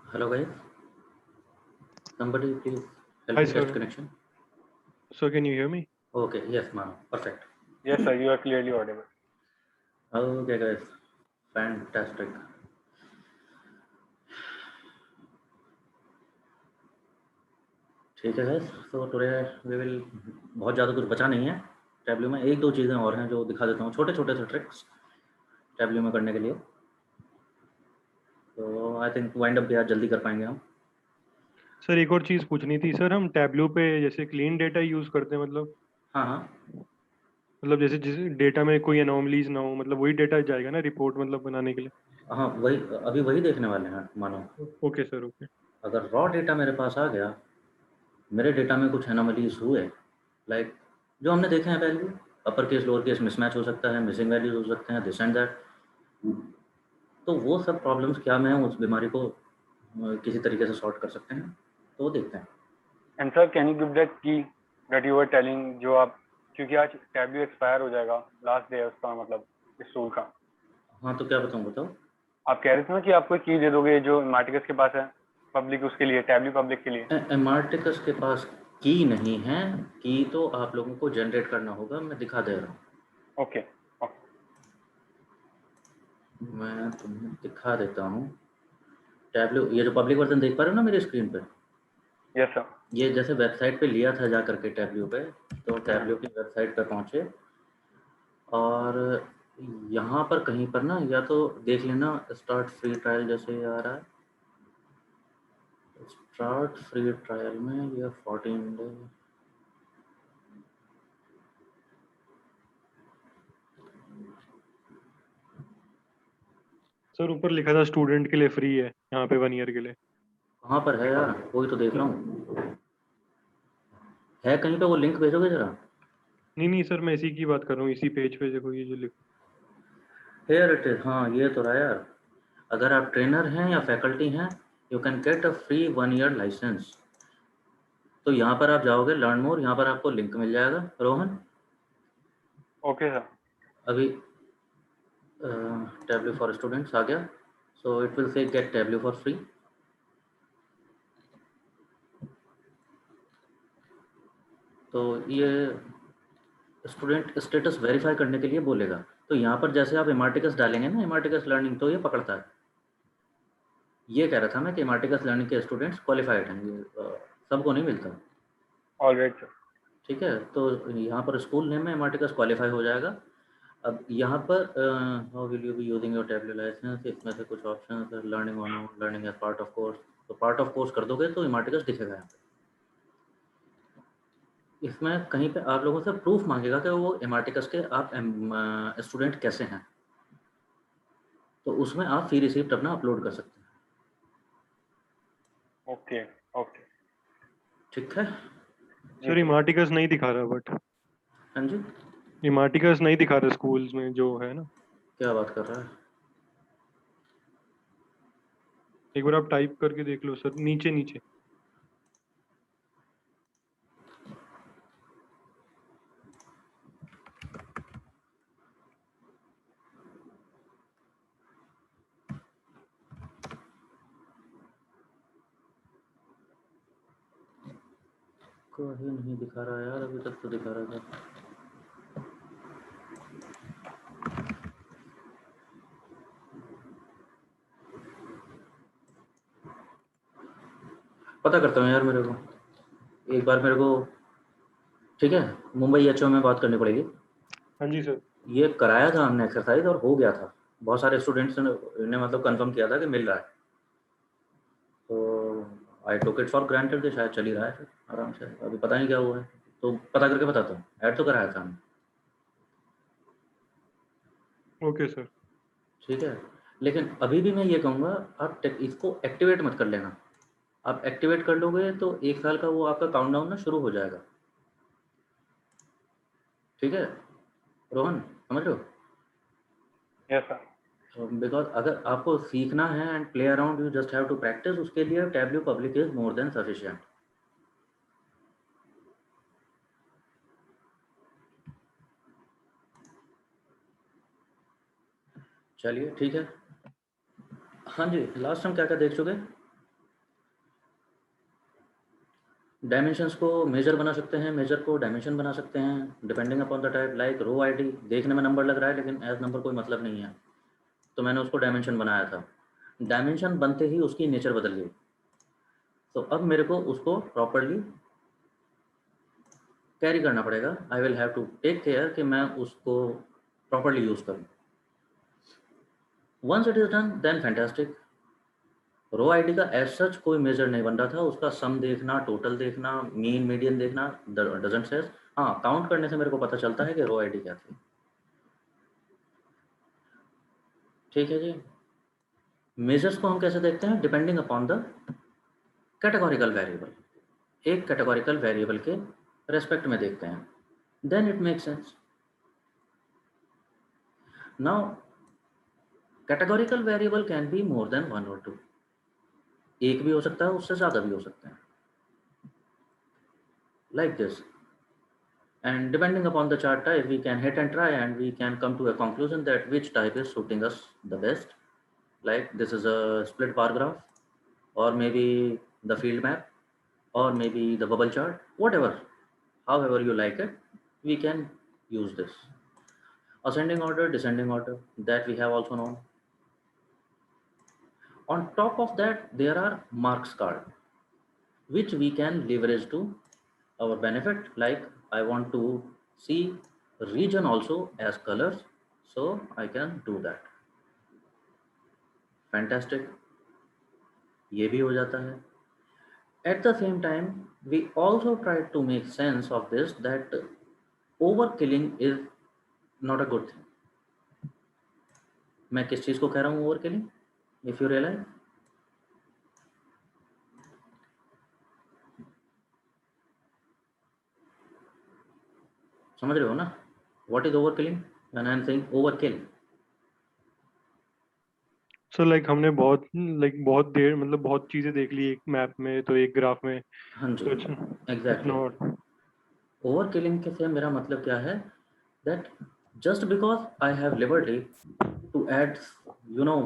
Hello guys, somebody please help Hi, me test sir. connection. So can you hear me? Okay, yes, ma'am, perfect. Yes, sir, you are clearly audible. Okay guys, fantastic. ठीक है guys, so today we will बहुत ज़्यादा कुछ बचा नहीं है tableau में, एक दो चीज़ें और हैं जो दिखा देता हूँ, छोटे छोटे से ट्रिक्स टैबल्यू में करने के लिए। तो आई थिंक वाइंड अप भी आज जल्दी कर पाएंगे हम। सर एक और चीज़ पूछनी थी सर, हम टैब्लो पे जैसे क्लीन डेटा यूज़ करते हैं, हाँ हाँ मतलब जैसे जिस डेटा में कोई एनोमलीज ना हो, मतलब वही डेटा जाएगा ना रिपोर्ट मतलब बनाने के लिए। हाँ, वही अभी वही देखने वाले हैं। मानो ओके सर, ओके। अगर रॉ डेटा मेरे पास आ गया, मेरे डेटा में कुछ एनोमलीज हुए, लाइक जो हमने देखे हैं value, upper case lower case mismatch हो सकता है, मिसिंग वैल्यूज हो सकते हैं, दिस एंड दैट। तो वो सब प्रॉब्लम्स क्या मैं उस बीमारी को किसी तरीके से सॉर्ट कर सकते हैं, तो वो देखते हैं। And sir can you give that की दैट यू वर टेलिंग, जो आप, क्योंकि आज टैबल्यू एक्सपायर हो जाएगा, लास्ट डे है उसका, मतलब इस टूल का। हाँ, तो क्या बताऊँ, बताओ। आप कह रहे थे ना कि आप कोई की दे दोगे जो मार्टिकस के पास है, पब्लिक उसके लिए, टैबल्यू पब्लिक के लिए। एमार्टिकस के पास की नहीं है, की तो आप लोगों को जनरेट करना होगा, मैं दिखा दे रहा हूँ। Okay okay. मैं तुम्हें दिखा देता हूँ। टैबल्यू, ये जो पब्लिक वर्जन देख पा रहे हो ना मेरी स्क्रीन पे, यस सर। ये जैसे वेबसाइट पे लिया था जा करके टैबल्यू पे, तो टैबल्यू की वेबसाइट पे पहुँचे और यहाँ पर कहीं पर ना, या तो देख लेना स्टार्ट फ्री ट्रायल जैसे आ रहा है, स्टार्ट फ्री ट्रायल में ये 14 डे। सर ऊपर लिखा था स्टूडेंट के लिए फ्री है, यहाँ पे 1 ईयर के लिए। कहाँ पर है यार, वही तो देख रहा हूँ। है कहीं पे, वो लिंक भेजोगे जरा। नहीं नहीं सर, मैं इसी की बात कर रहा हूँ, इसी पेज पे देखो ये जो लिख। हेयर इट इज, हाँ ये तो रहा यार। अगर आप ट्रेनर हैं या फैकल्टी हैं, you can get a free 1 year licence. तो यहाँ पर आप जाओगे लर्न मोर, यहाँ पर आपको लिंक मिल जाएगा रोहन। Okay sir. अभी टैबल्यू फॉर स्टूडेंट्स आ गया, so it will say get Tableau for free. तो ये स्टूडेंट स्टेटस वेरीफाई करने के लिए बोलेगा। तो यहाँ पर जैसे आप एमार्टिकस डालेंगे ना, एमार्टिकस लर्निंग, तो ये पकड़ता है। ये कह रहा था मैं कि एमार्टिकस लर्निंग के स्टूडेंट्स क्वालिफाइड हैं, ये सबको नहीं मिलता। Alright sir. ठीक है, तो यहाँ पर स्कूल नेम में एमार्टिकस क्वालिफाई हो जाएगा। अब यहाँ पर how will you be using your tablet licence, इसमें से कुछ ऑप्शन है, learning on learning as part of course. तो पार्ट ऑफ कोर्स कर दोगे तो एमार्टिकस दिखेगा यहाँ पे। इसमें कहीं पे आप लोगों से प्रूफ मांगेगा कि वो एमार्टिकस के आप स्टूडेंट कैसे हैं, तो उसमें आप फी रिसीप्ट अपना अपलोड कर सकते हैं। Okay okay. ठीक है जी सर सर। इमार्टिकस नहीं दिखा रहा, बट हाँ जी, इमार्टिकस नहीं दिखा रहा स्कूल्स में जो है ना। क्या बात कर रहा है। एक बार आप टाइप करके देख लो सर, नीचे नीचे। कहीं नहीं दिखा रहा यार, अभी तक तो दिखा रहा था। पता करता हूँ यार, मेरे को एक बार मेरे को, ठीक है, मुंबई एचओ में बात करनी पड़ेगी। हाँ जी सर। ये कराया था हमने एक्सरसाइज और हो गया था, बहुत सारे स्टूडेंट्स ने मतलब कंफर्म किया था कि मिल रहा है। तो आई टुक इट फॉर ग्रांटेड कि शायद चल ही रहा है फिर आराम से। अभी पता नहीं क्या हुआ है, तो पता करके बताता हूँ। ऐड तो कराया था हमने। Okay sir. ठीक है, लेकिन अभी भी मैं ये कहूँगा, आप इसको एक्टिवेट मत कर लेना। आप एक्टिवेट कर लोगे तो 1 साल का वो आपका काउंटडाउन ना शुरू हो जाएगा। ठीक है रोहन, समझ लो। Yes sir. बिकॉज अगर आपको सीखना है and play around, you just have to practise, उसके लिए Tableau Public is more than sufficient. चलिए ठीक है। हाँ जी, लास्ट हम क्या क्या देख चुके। डायमेंशंस को मेजर बना सकते हैं, मेजर को डायमेंशन बना सकते हैं depending upon the type. Like row ID देखने में नंबर लग रहा है लेकिन एज नंबर कोई मतलब नहीं है, तो मैंने उसको डायमेंशन बनाया था। डायमेंशन बनते ही उसकी नेचर बदल गई, तो अब मेरे को उसको प्रॉपरली कैरी करना पड़ेगा। I will have to take care कि मैं उसको प्रॉपरली यूज़ करूँ। Once it is done then fantastic. Row ID का एज सच कोई मेजर नहीं बन रहा था, उसका सम देखना, टोटल देखना, मीन मीडियन देखना डजंट सेज। हाँ, काउंट करने से मेरे को पता चलता है कि रो आईडी क्या थी। ठीक है जी। मेजर्स को हम कैसे देखते हैं? Depending upon the categorical variable. एक कैटेगोरिकल वेरिएबल के रेस्पेक्ट में देखते हैं, then it make sense. Now categorical variable can be more than 1 और 2। एक भी हो सकता है, उससे ज़्यादा भी हो सकते हैं, like this. And depending upon the chart type, we can hit and try and we can come to a conclusion that which type is suiting us the best. Like this is a split bar graph, or maybe the field map, or maybe the bubble chart, whatever, however you like it, we can use this. Ascending order, descending order, that we have also known. On top of that, there are marks card, which we can leverage to our benefit. Like I want to see region also as colors, so I can do that. Fantastic, ये भी हो जाता है. At the same time, we also try to make sense of this that overkilling is not a good thing. मैं किस चीज़ को कह रहा हूँ overkilling? If you realize, समझ रहे हो ना? What is overkilling? When I am saying overkill. So like हमने बहुत देर मतलब बहुत चीजें देख ली एक मैप में तो एक ग्राफ में, हाँ जी, तो इट्स exactly. नॉट। Overkilling के से मेरा मतलब क्या है? That just because I have liberty to add,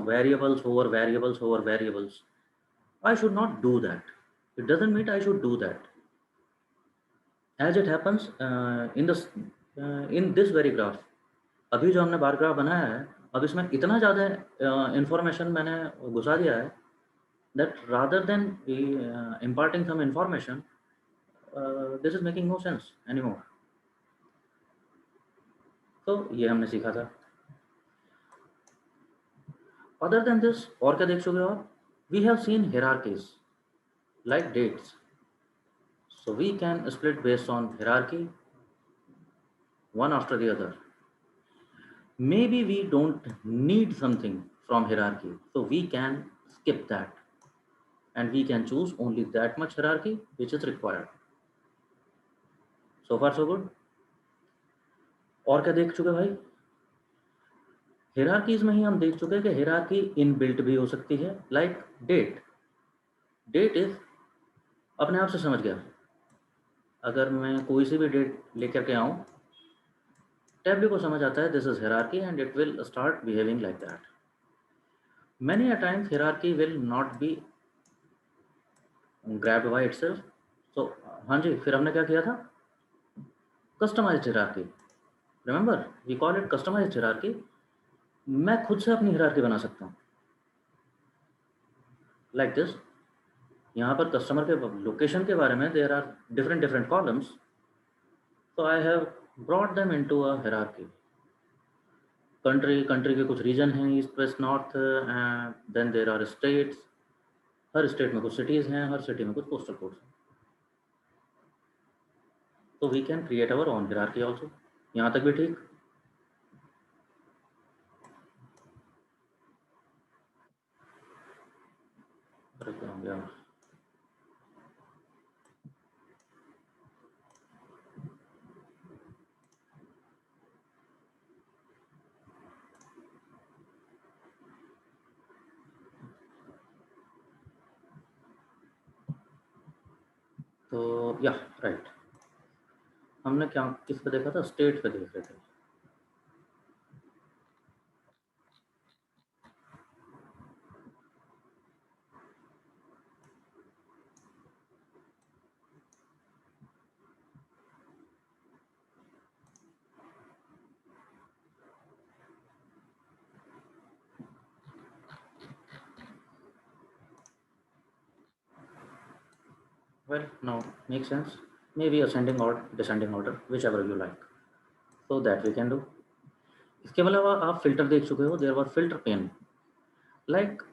variables over variables over variables, I should not do that. It doesn't mean I should do that. As it happens in this very graph, अभी जो हमने bar graph बनाया है, अब इसमें इतना ज़्यादा information मैंने घुसा दिया है that rather than imparting some information, this is making no sense anymore. तो ये हमने सीखा था. Other than this, और क्या देख चुके हो आप? We have seen hierarchies like dates. So we can split based on hierarchy, one after the other. Maybe we don't need something from hierarchy, so we can skip that and we can choose only that much hierarchy which is required. So far so good. और क्या देख चुके भाई? हिरार्कीज में ही हम देख चुके कि हिरार्की इनबिल्ट भी हो सकती है, लाइक डेट. डेट इज अपने आप से समझ गया. अगर मैं कोई सी भी डेट लेकर के आऊँ, टैबली को समझ आता है this is hierarchy and it will start behaving like that. Many a times hierarchy will not be grabbed by itself. So हाँ जी, फिर हमने क्या किया था? Customized hierarchy. Remember, we call it customized hierarchy. मैं खुद से अपनी hierarchy बना सकता हूँ. Like this. यहाँ पर कस्टमर के लोकेशन के बारे में there are different columns. So I have brought them into a hierarchy. Country के कुछ रीजन हैं, east west north, then there are states. हर स्टेट में कुछ सिटीज़ हैं, हर सिटी में कुछ पोस्टल कोड्स हैं. तो we can create our own hierarchy also. यहाँ तक भी ठीक? तो या राइट, हमने क्या किस पे देखा था? स्टेट पे देख रहे थे. Well, now makes sense. Maybe ascending or descending order, whichever you like. So that we can do. इसके अलावा आप फिल्टर देख चुके हो, there were filter pane, like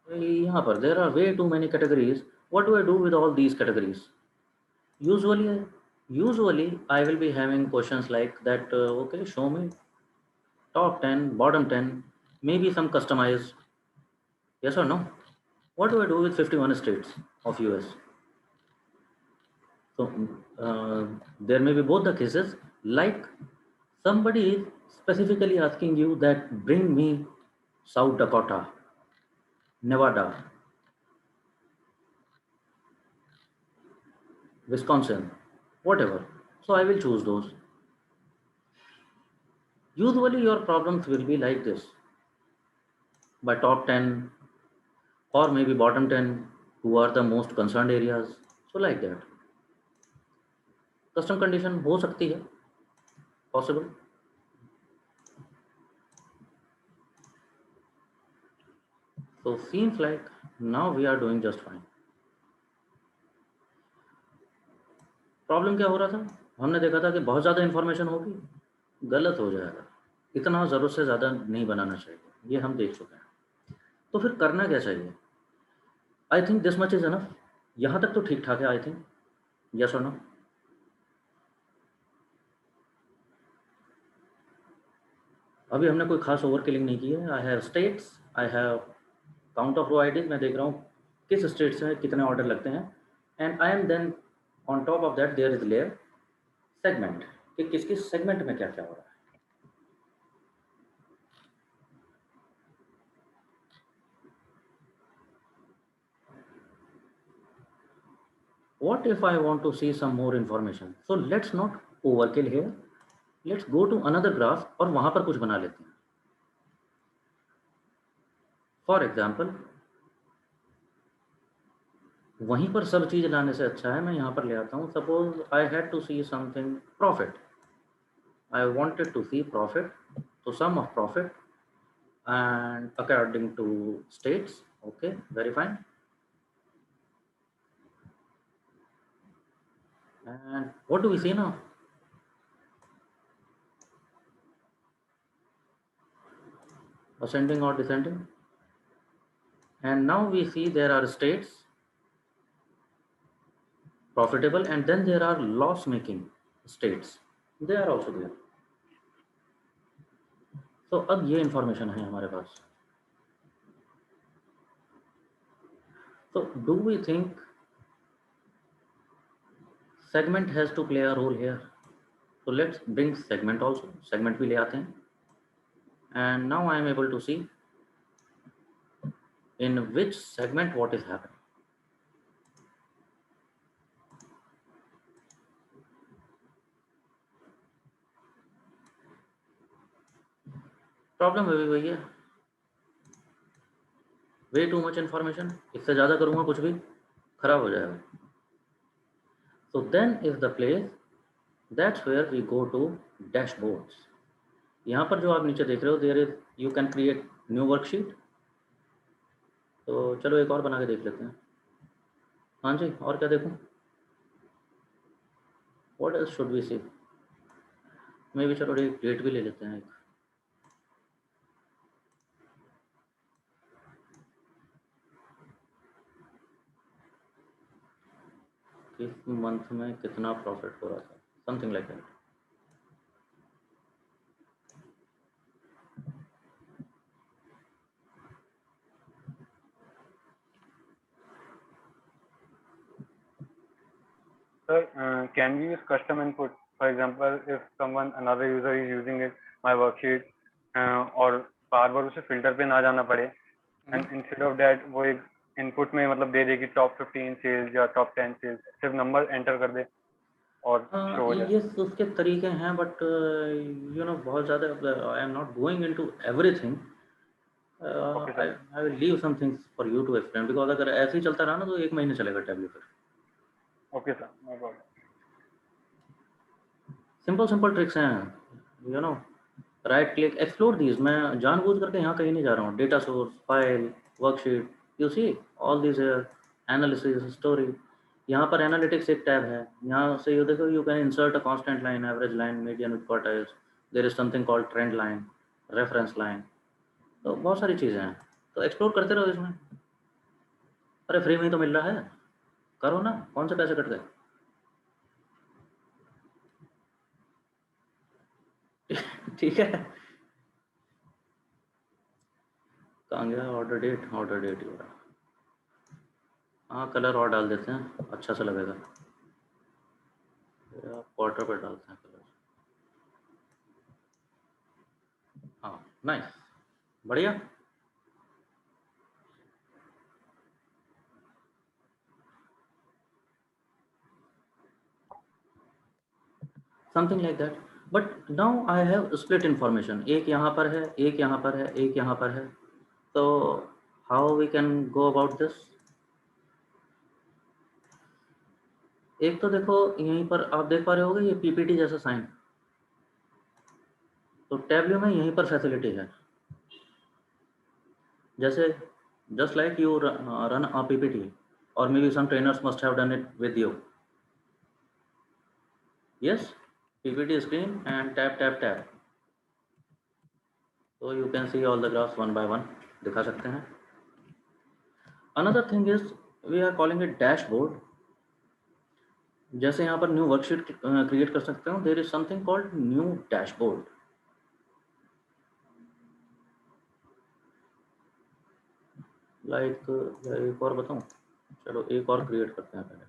यहाँ पर there are way too many categories. What do I do with all these categories? Usually I will be having questions like that. Okay, show me top 10, bottom 10, maybe some customized. Yes or no? What do I do with 51 states of US? So there may be both the cases, like somebody is specifically asking you that bring me South Dakota, Nevada, Wisconsin, whatever. So I will choose those. Usually your problems will be like this, by top 10 or maybe bottom 10, who are the most concerned areas. So like that. Custom condition हो सकती है, possible. So seems like now we are doing just fine. Problem क्या हो रहा था? हमने देखा था कि बहुत ज़्यादा इन्फॉर्मेशन होगी, गलत हो जाएगा, इतना ज़रूरत से ज़्यादा नहीं बनाना चाहिए, ये हम देख चुके हैं. तो फिर करना क्या चाहिए? I think this much is enough. यहाँ तक तो ठीक ठाक है, आई थिंक. यस और नो? अभी हमने कोई खास ओवर किलिंग नहीं की है. I have states, I have count of row IDs. मैं देख रहा हूँ किस स्टेट से कितने ऑर्डर लगते हैं, and I am then on top of that there is layer segment, कि किस किस सेगमेंट में क्या क्या हो रहा है. What if I want to see some more information? So let's not overkill here. Let's go to another graph और वहां पर कुछ बना लेते हैं. फॉर एग्जाम्पल, वहीं पर सब चीज लाने से अच्छा है मैं यहाँ पर ले आता हूँ. Suppose I had to see something profit. I wanted to see profit, तो sum of profit and according to states. Okay, very fine. And what do we see now? Ascending or descending? And now we see there are states profitable, and then there are loss making states, they are also there. So अब ये information है हमारे पास. So do we think segment has to play a role here? So let's bring segment also. Segment भी ले आते हैं. And now I am able to see in which segment what is happening. Problem अभी वही है, way too much information. इससे ज़्यादा करूँगा कुछ भी खराब हो जाएगा. So then is the place, that's where we go to dashboards. यहाँ पर जो आप नीचे देख रहे हो, there is you can create new worksheet. तो चलो एक और बना के देख लेते हैं. हाँ जी, और क्या देखूँ? व्हाट एल्स शुड वी सी? मे भी चलो एक डेट भी ले लेते हैं. एक किस मंथ में कितना प्रॉफिट हो रहा था, something like that. Sir, can we use custom input? For example, if another user is using my worksheet, और बार बार उसे फिल्टर पे ना जाना पड़े, and instead of that वो एक इनपुट में मतलब दे दे कि टॉप 15 सेल्स या टॉप 10 सेल्स, सिर्फ नंबर एंटर कर दे और शो हो जाए. ये उसके तरीके हैं, बट यू नो बहुत ज़्यादा I am not going into everything. I will leave some things for you to explain, because अगर ऐसे ही चलता रहा ना तो 1 महीने चलेगा टैबलू पर. Okay sir, no problem. Simple tricks हैं, you know. Right click, explore these. मैं जानबूझ करके यहाँ कहीं नहीं जा रहा हूँ. Data source, file, worksheet, you see all this analysis, story. यहाँ पर एनालिटिक्स एक टैब है, यहाँ से यू देखो you can insert a constant line, average line, median with quartiles, there is something called trend line, reference line, तो बहुत सारी चीज़ें हैं, तो एक्सप्लोर करते रहो इसमें। अरे फ्री में ही तो मिल रहा है, करो ना, कौन से पैसे कट गए। ठीक है, कहाँ गया ऑर्डर डेट, ऑर्डर डेट ही हो रहा, हाँ कलर और डाल देते हैं, अच्छा सा लगेगा, क्वार्टर पे डालते हैं कलर। हाँ नाइस, बढ़िया। Something like that, but now I have split information, एक यहाँ पर है, एक यहाँ पर है, एक यहाँ पर है, तो how we can go about this. एक तो देखो यहीं पर आप देख पा रहे होगे ये पीपीटी जैसा साइन, तो टैबल्यू में यहीं पर फैसिलिटी है, जैसे just like you run a PPT, or maybe some trainers must have done it with you. Yes, PPT screen and tap, so you can see all the graphs one by one, दिखा सकते हैं। Another thing is we are calling it dashboard, जैसे यहाँ पर new worksheet create कर सकते हो, there is something called new dashboard। Like एक और बताऊँ, चलो एक और क्रिएट करते हैं पहले,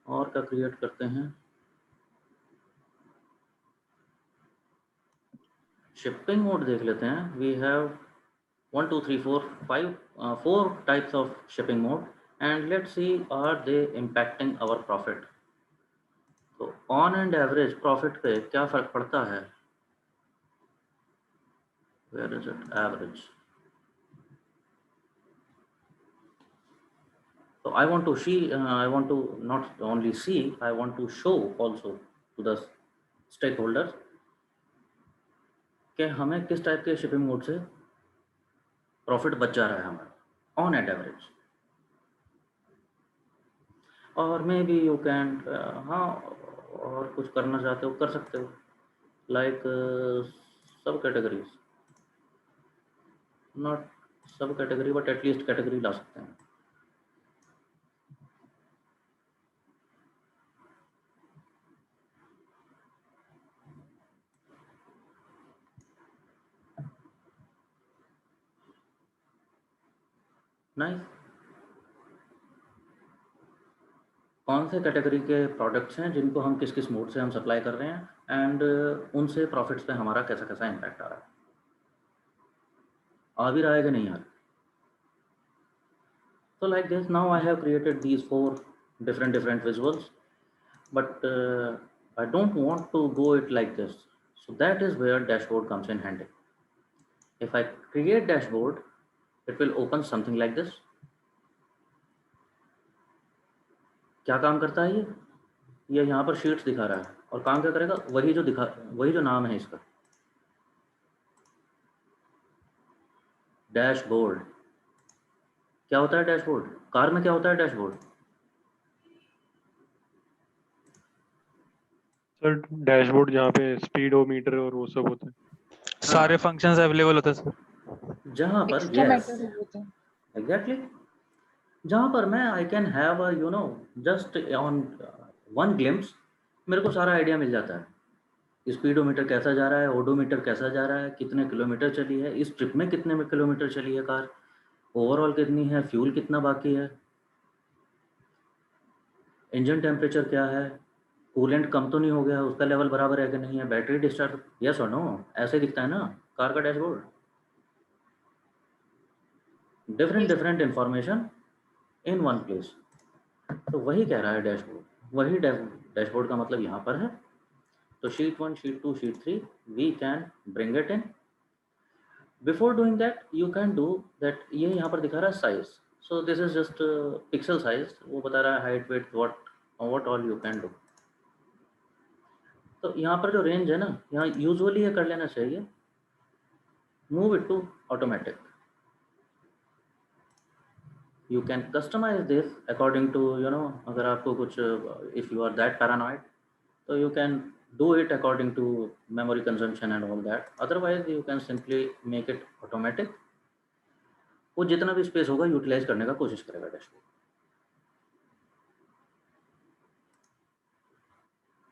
और क्या क्रिएट करते हैं, शिपिंग मोड देख लेते हैं। We have 1 2 3 4 5 4 types of shipping mode, and let's see are they impacting our profit। तो ऑन एंड एवरेज प्रॉफिट पे क्या फर्क पड़ता है, where is it, average. So I want to see, I want to not only see, I want to show also to the stakeholders कि हमें किस type के शिपिंग मोड से प्रॉफिट बच जा रहा है हमारा ऑन एंड एवरेज। और मे बी यू कैन, हाँ और कुछ करना चाहते हो कर सकते हो, लाइक सब कैटेगरीज, नॉट सब कैटेगरी बट एटलीस्ट कैटेगरी ला सकते हैं। नाइस, कौन से कैटेगरी के प्रोडक्ट्स हैं जिनको हम किस किस मोड से हम सप्लाई कर रहे हैं, एंड उनसे प्रॉफिट्स पे हमारा कैसा कैसा इम्पैक्ट आ रहा है, आ भी रहा है कि नहीं आ रहा। So like this, now I have created these 4 different visuals, but I don't want to go it like this, so that is where dashboard comes in handy। If I create dashboard, it will open something like this। क्या काम करता है ये यहाँ पर sheets दिखा रहा है, और काम क्या करेगा, वही जो नाम है इसका, डैशबोर्ड। क्या होता है डैशबोर्ड, कार में क्या होता है डैशबोर्ड, सर डैशबोर्ड जहाँ पे स्पीडोमीटर और वो सब होता है, सारे फंक्शंस अवेलेबल होते हैं सर, जहाँ पर यस एग्जैक्टली, जहाँ पर मैं I can have you know just on one glimpse मेरे को सारा आइडिया मिल जाता है, स्पीडोमीटर कैसा जा रहा है, ओडोमीटर कैसा जा रहा है, कितने किलोमीटर चली है, इस ट्रिप में कितने में किलोमीटर चली है कार, ओवरऑल कितनी है, फ्यूल कितना बाकी है, इंजन टेम्परेचर क्या है, कूलेंट कम तो नहीं हो गया, उसका लेवल बराबर है कि नहीं है, बैटरी डिस्चार्ज, यस और नो, ऐसे दिखता है ना कार का dashboard, different information in one place. तो वही कह रहा है डैशबोर्ड, वही डैशबोर्ड का मतलब यहाँ पर है। तो sheet 1, sheet 2, sheet 3 we can bring it in. Before doing that you can do that, ये यहाँ पर दिखा रहा है size, so this is just pixel size, वो बता रहा है height weight what all you can do. तो यहाँ पर जो रेंज है ना, यहाँ यूजुअली ये कर लेना चाहिए, move it to automatic, You can customize this according to, you know, अगर आपको कुछ if you are that paranoid, so you can do it according to memory consumption and all that. Otherwise you can simply make it automatic. वो जितना भी space होगा utilise करने का कोशिश करेगा डैशबोर्ड।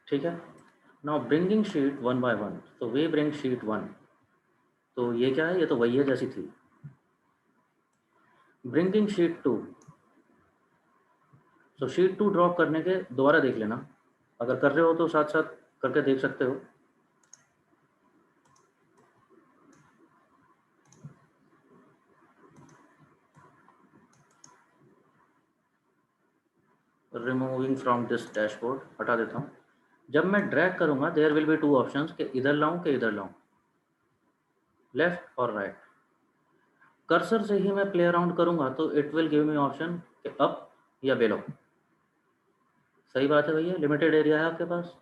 ठीक है। Now bringing sheet one by one, तो वे ब्रिंग शीट वन, तो ये क्या है, ये तो वही है जैसी थी। ब्रिंगिंग शीट टू, तो शीट टू ड्रॉप करने के दोबारा देख लेना, अगर कर रहे हो तो साथ साथ करके देख सकते हो। रिमूविंग फ्रॉम दिस डैशबोर्ड, हटा देता हूँ। जब मैं ड्रैग करूंगा there will be two options कि इधर लाऊं कि इधर लाऊं, लेफ्ट और राइट। कर्सर से ही मैं प्ले अराउंड करूंगा तो it will give me option कि अप या बेलो। सही बात है भैया, लिमिटेड एरिया है आपके पास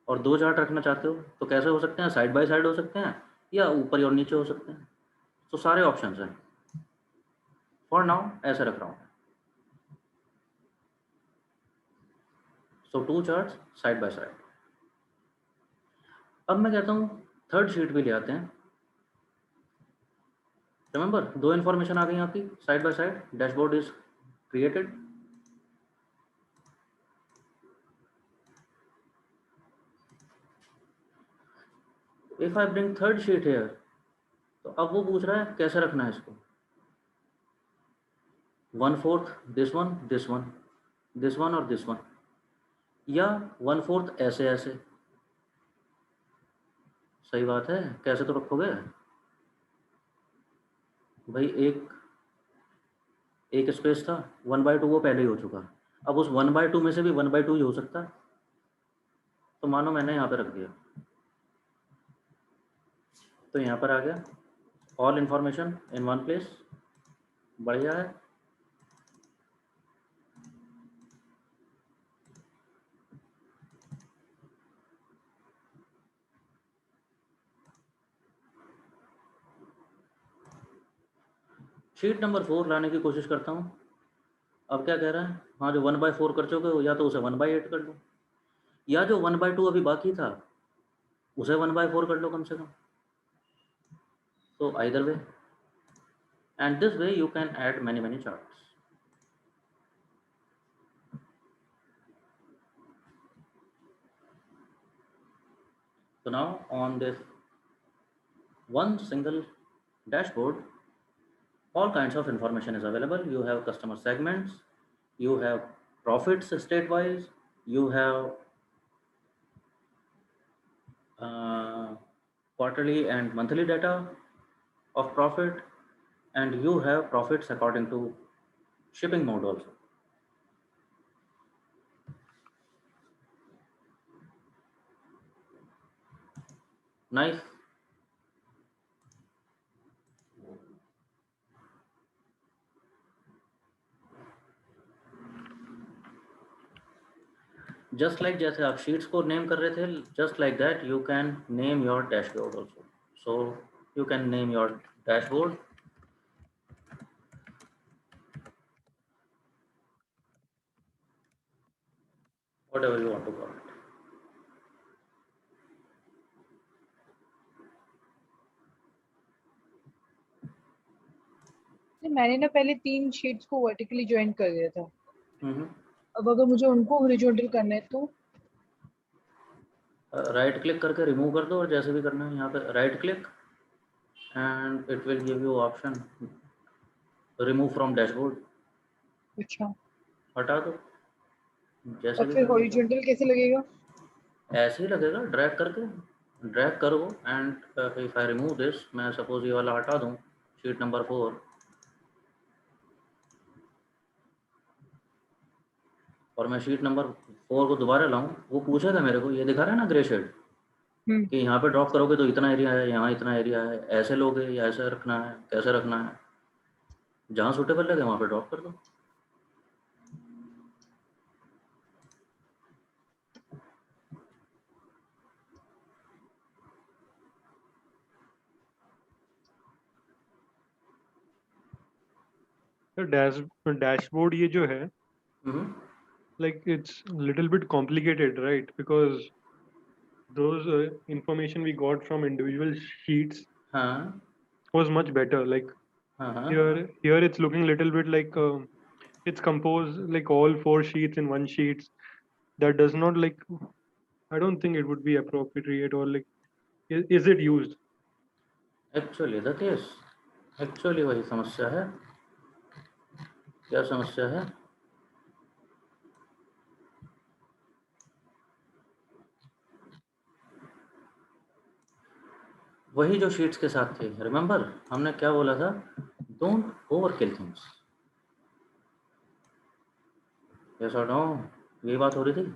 और दो चार्ट रखना चाहते हो तो कैसे हो सकते हैं, साइड बाय साइड हो सकते हैं या ऊपर और नीचे हो सकते हैं, तो सारे ऑप्शंस हैं। फॉर नाउ ऐसे रख रहा हूँ, so two charts side by side. अब मैं कहता हूँ थर्ड शीट भी ले आते हैं। रिमेंबर, दो इन्फॉर्मेशन आ गई आपकी side by side, dashboard is created. If I bring third sheet here, तो अब वो पूछ रहा है कैसे रखना है इसको, 1/4 this one this one this one और दिस वन, या 1/4 ऐसे ऐसे। सही बात है, कैसे तो रखोगे भाई, एक स्पेस था, 1/2 वो पहले ही हो चुका, अब उस 1/2 में से भी 1/2 ही हो सकता है, तो मानो मैंने यहाँ पे रख दिया, तो यहाँ पर आ गया all information in one place. बढ़िया है। शीट नंबर 4 लाने की कोशिश करता हूँ। अब क्या कह रहा है, हाँ जो 1/4 कर चुके हो या तो उसे 1/8 कर लो, या जो 1/2 अभी बाकी था उसे 1/4 कर लो कम से कम। तो either way, and this way you can add many charts. So now on this one single dashboard, all kinds of information is available. You have customer segments, you have profits state wise, you have quarterly and monthly data of profit, and you have profits according to shipping mode also. Nice. Just like जैसे आप sheets को name कर रहे थे, just like that you can name your dashboard also. So you can name your dashboard whatever you want to call it. मैंने ना पहले 3 sheets को वर्टिकली ज्वाइन कर दिया था, हम्म, अब अगर मुझे उनको हॉरिजॉन्टल करना है तो राइट क्लिक करके रिमूव कर दो, और जैसे भी करना है यहाँ पे right click and it will give you option remove from dashboard. अच्छा, हटा दो, जैसे और भी फिर करना है। हॉरिजॉन्टल कैसे लगेगा? ऐसे ही लगेगा, ड्रैग करके, ड्रैग करो and if I remove this, मैं सपोज ये वाला हटा दूँ शीट नंबर 4, और मैं शीट नंबर 4 को दोबारा लाऊं, वो पूछेगा मेरे को, ये दिखा रहा है ना ग्रे शेड, कि यहाँ पे ड्रॉप करोगे तो इतना एरिया है, यहाँ इतना एरिया है, ऐसे लोगे या ऐसे रखना है, कैसे रखना है, जहाँ सूटेबल लगे वहाँ पे ड्रॉप कर दो। डैशबोर्ड ये जो है हम्म, like it's a little bit complicated, right? Because those information we got from individual sheets हाँ was much better. Like हाँ हाँ here it's looking a little bit like it's composed like all 4 sheets in one sheet. That does not like, I don't think it would be appropriate, or like is it used? Actually the case, actually वही समस्या है। क्या समस्या है? वही जो sheets के साथ थे, रिमेंबर हमने क्या बोला था? Don't over kill things. Yes और नो, यही बात हो रही थी।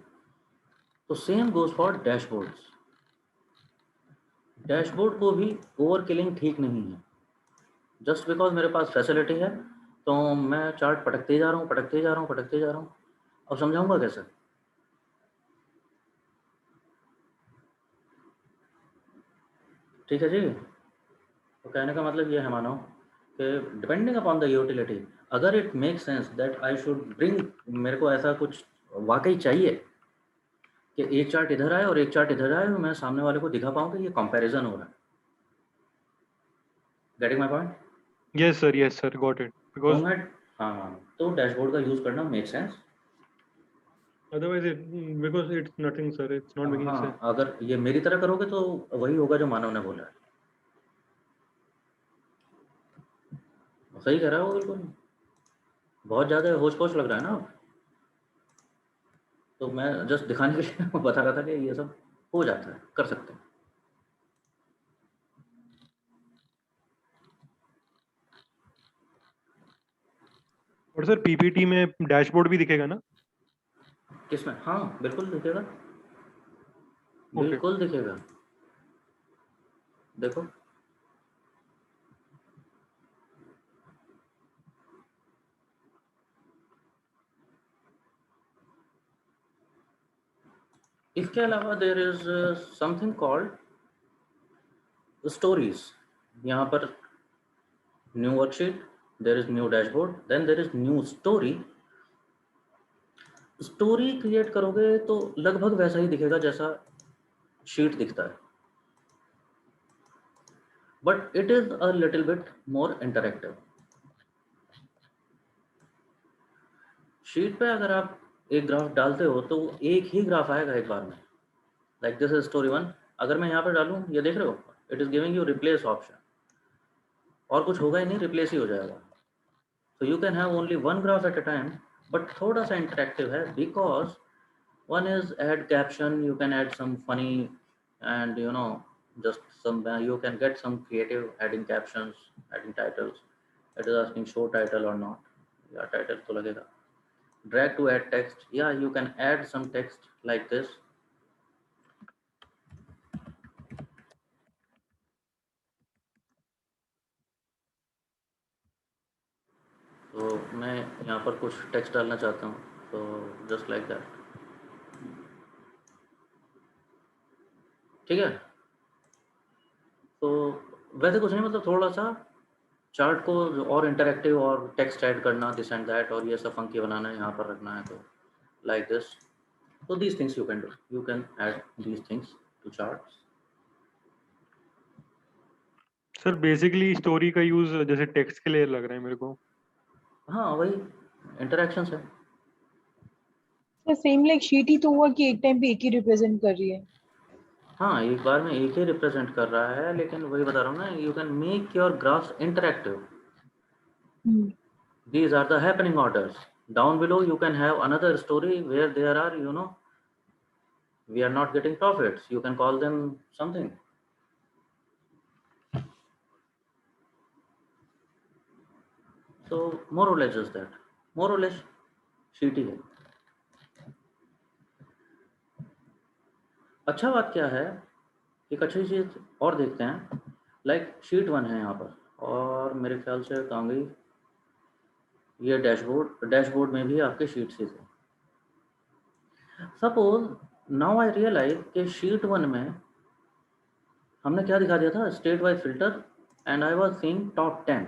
तो same goes for dashboards. Dashboard को भी ओवर किलिंग ठीक नहीं है। जस्ट बिकॉज मेरे पास फैसिलिटी है तो मैं चार्ट पटकते जा रहा हूँ, पटकते जा रहा हूँ, पटकते जा रहा हूँ। अब समझाऊंगा कैसे? ठीक है जी। तो कहने का मतलब ये है मानो कि डिपेंडिंग अपॉन द यूटिलिटी, अगर it make sense that I should bring, मेरे को ऐसा कुछ वाकई चाहिए कि एक चार्ट इधर आए और एक चार्ट इधर आए, और मैं सामने वाले को दिखा पाऊँ कि ये कंपैरिजन हो रहा है। Getting my point? Yes sir, got it. तो Because मैं, हाँ, तो डैशबोर्ड का यूज़ करना make sense. otherwise because it's nothing sir, it's not making sense. हाँ, अगर ये मेरी तरह करोगे तो वही होगा जो मानव ने बोला है। सही कह रहा है वो, बिल्कुल। बहुत ज़्यादा होश पोश लग रहा है ना। तो मैं जस्ट दिखाने के लिए बता रहा था कि ये सब हो जाता है, कर सकते हैं। और सर पीपीटी में डैशबोर्ड भी दिखेगा ना? किसमें? हाँ बिल्कुल दिखेगा, Okay. बिल्कुल दिखेगा। देखो, इसके अलावा there is something called stories. यहाँ पर new worksheet, there is new dashboard, then there is new story. Story create करोगे तो लगभग वैसा ही दिखेगा जैसा शीट दिखता है, but it is a little bit more interactive. Sheet पे अगर आप एक ग्राफ डालते हो तो एक ही ग्राफ आएगा एक बार में। Like this is story 1। अगर मैं यहाँ पर डालूँ, ये देख रहे हो, it is giving you replace option, और कुछ होगा ही नहीं, रिप्लेस ही हो जाएगा। So you can have only one graph at a time, but थोड़ा सा interactive है because one is add caption, you can add some funny and you know just some you can get some creative adding captions, adding titles. It is asking show title or not. Yeah, title तो लगेगा. Drag to add text. Yeah, you can add some text like this. तो मैं यहाँ पर कुछ text डालना चाहता हूँ, तो जस्ट लाइक दैट। ठीक है। तो वैसे कुछ नहीं, मतलब थोड़ा सा चार्ट को और इंटरेक्टिव और टेक्स्ट ऐड करना, दिस एंड दैट, और ये सब फंकी बनाना है, यहाँ पर रखना है, तो लाइक दिस। तो these things you can do, you can add these things to charts. Sir basically story का यूज जैसे टेक्स्ट के लिए लग रहा है मेरे को। हाँ वही इंटरेक्शंस है। तो सेम लाइक शीट ही तो हुआ कि एक टाइम पे एक ही रिप्रेजेंट कर रही है। हाँ, एक बार में एक ही रिप्रेजेंट कर रहा है, लेकिन वही बता रहा हूँ ना, you can make your graphs interactive. These are the happening orders. Down below you can have another story where there are, you know, we are not getting profits. You can call them something. So more or less just that. More or less sheet ही है। अच्छा बात क्या है, एक अच्छी चीज़ और देखते हैं। लाइक शीट 1 है यहाँ पर, और मेरे ख्याल से कहाँ गई ये डैशबोर्ड। डैशबोर्ड में भी आपके शीट्स ही थे। सपोज नाउ आई रियलाइज कि शीट 1 में हमने क्या दिखा दिया था, state wise filter, and I was seeing top 10।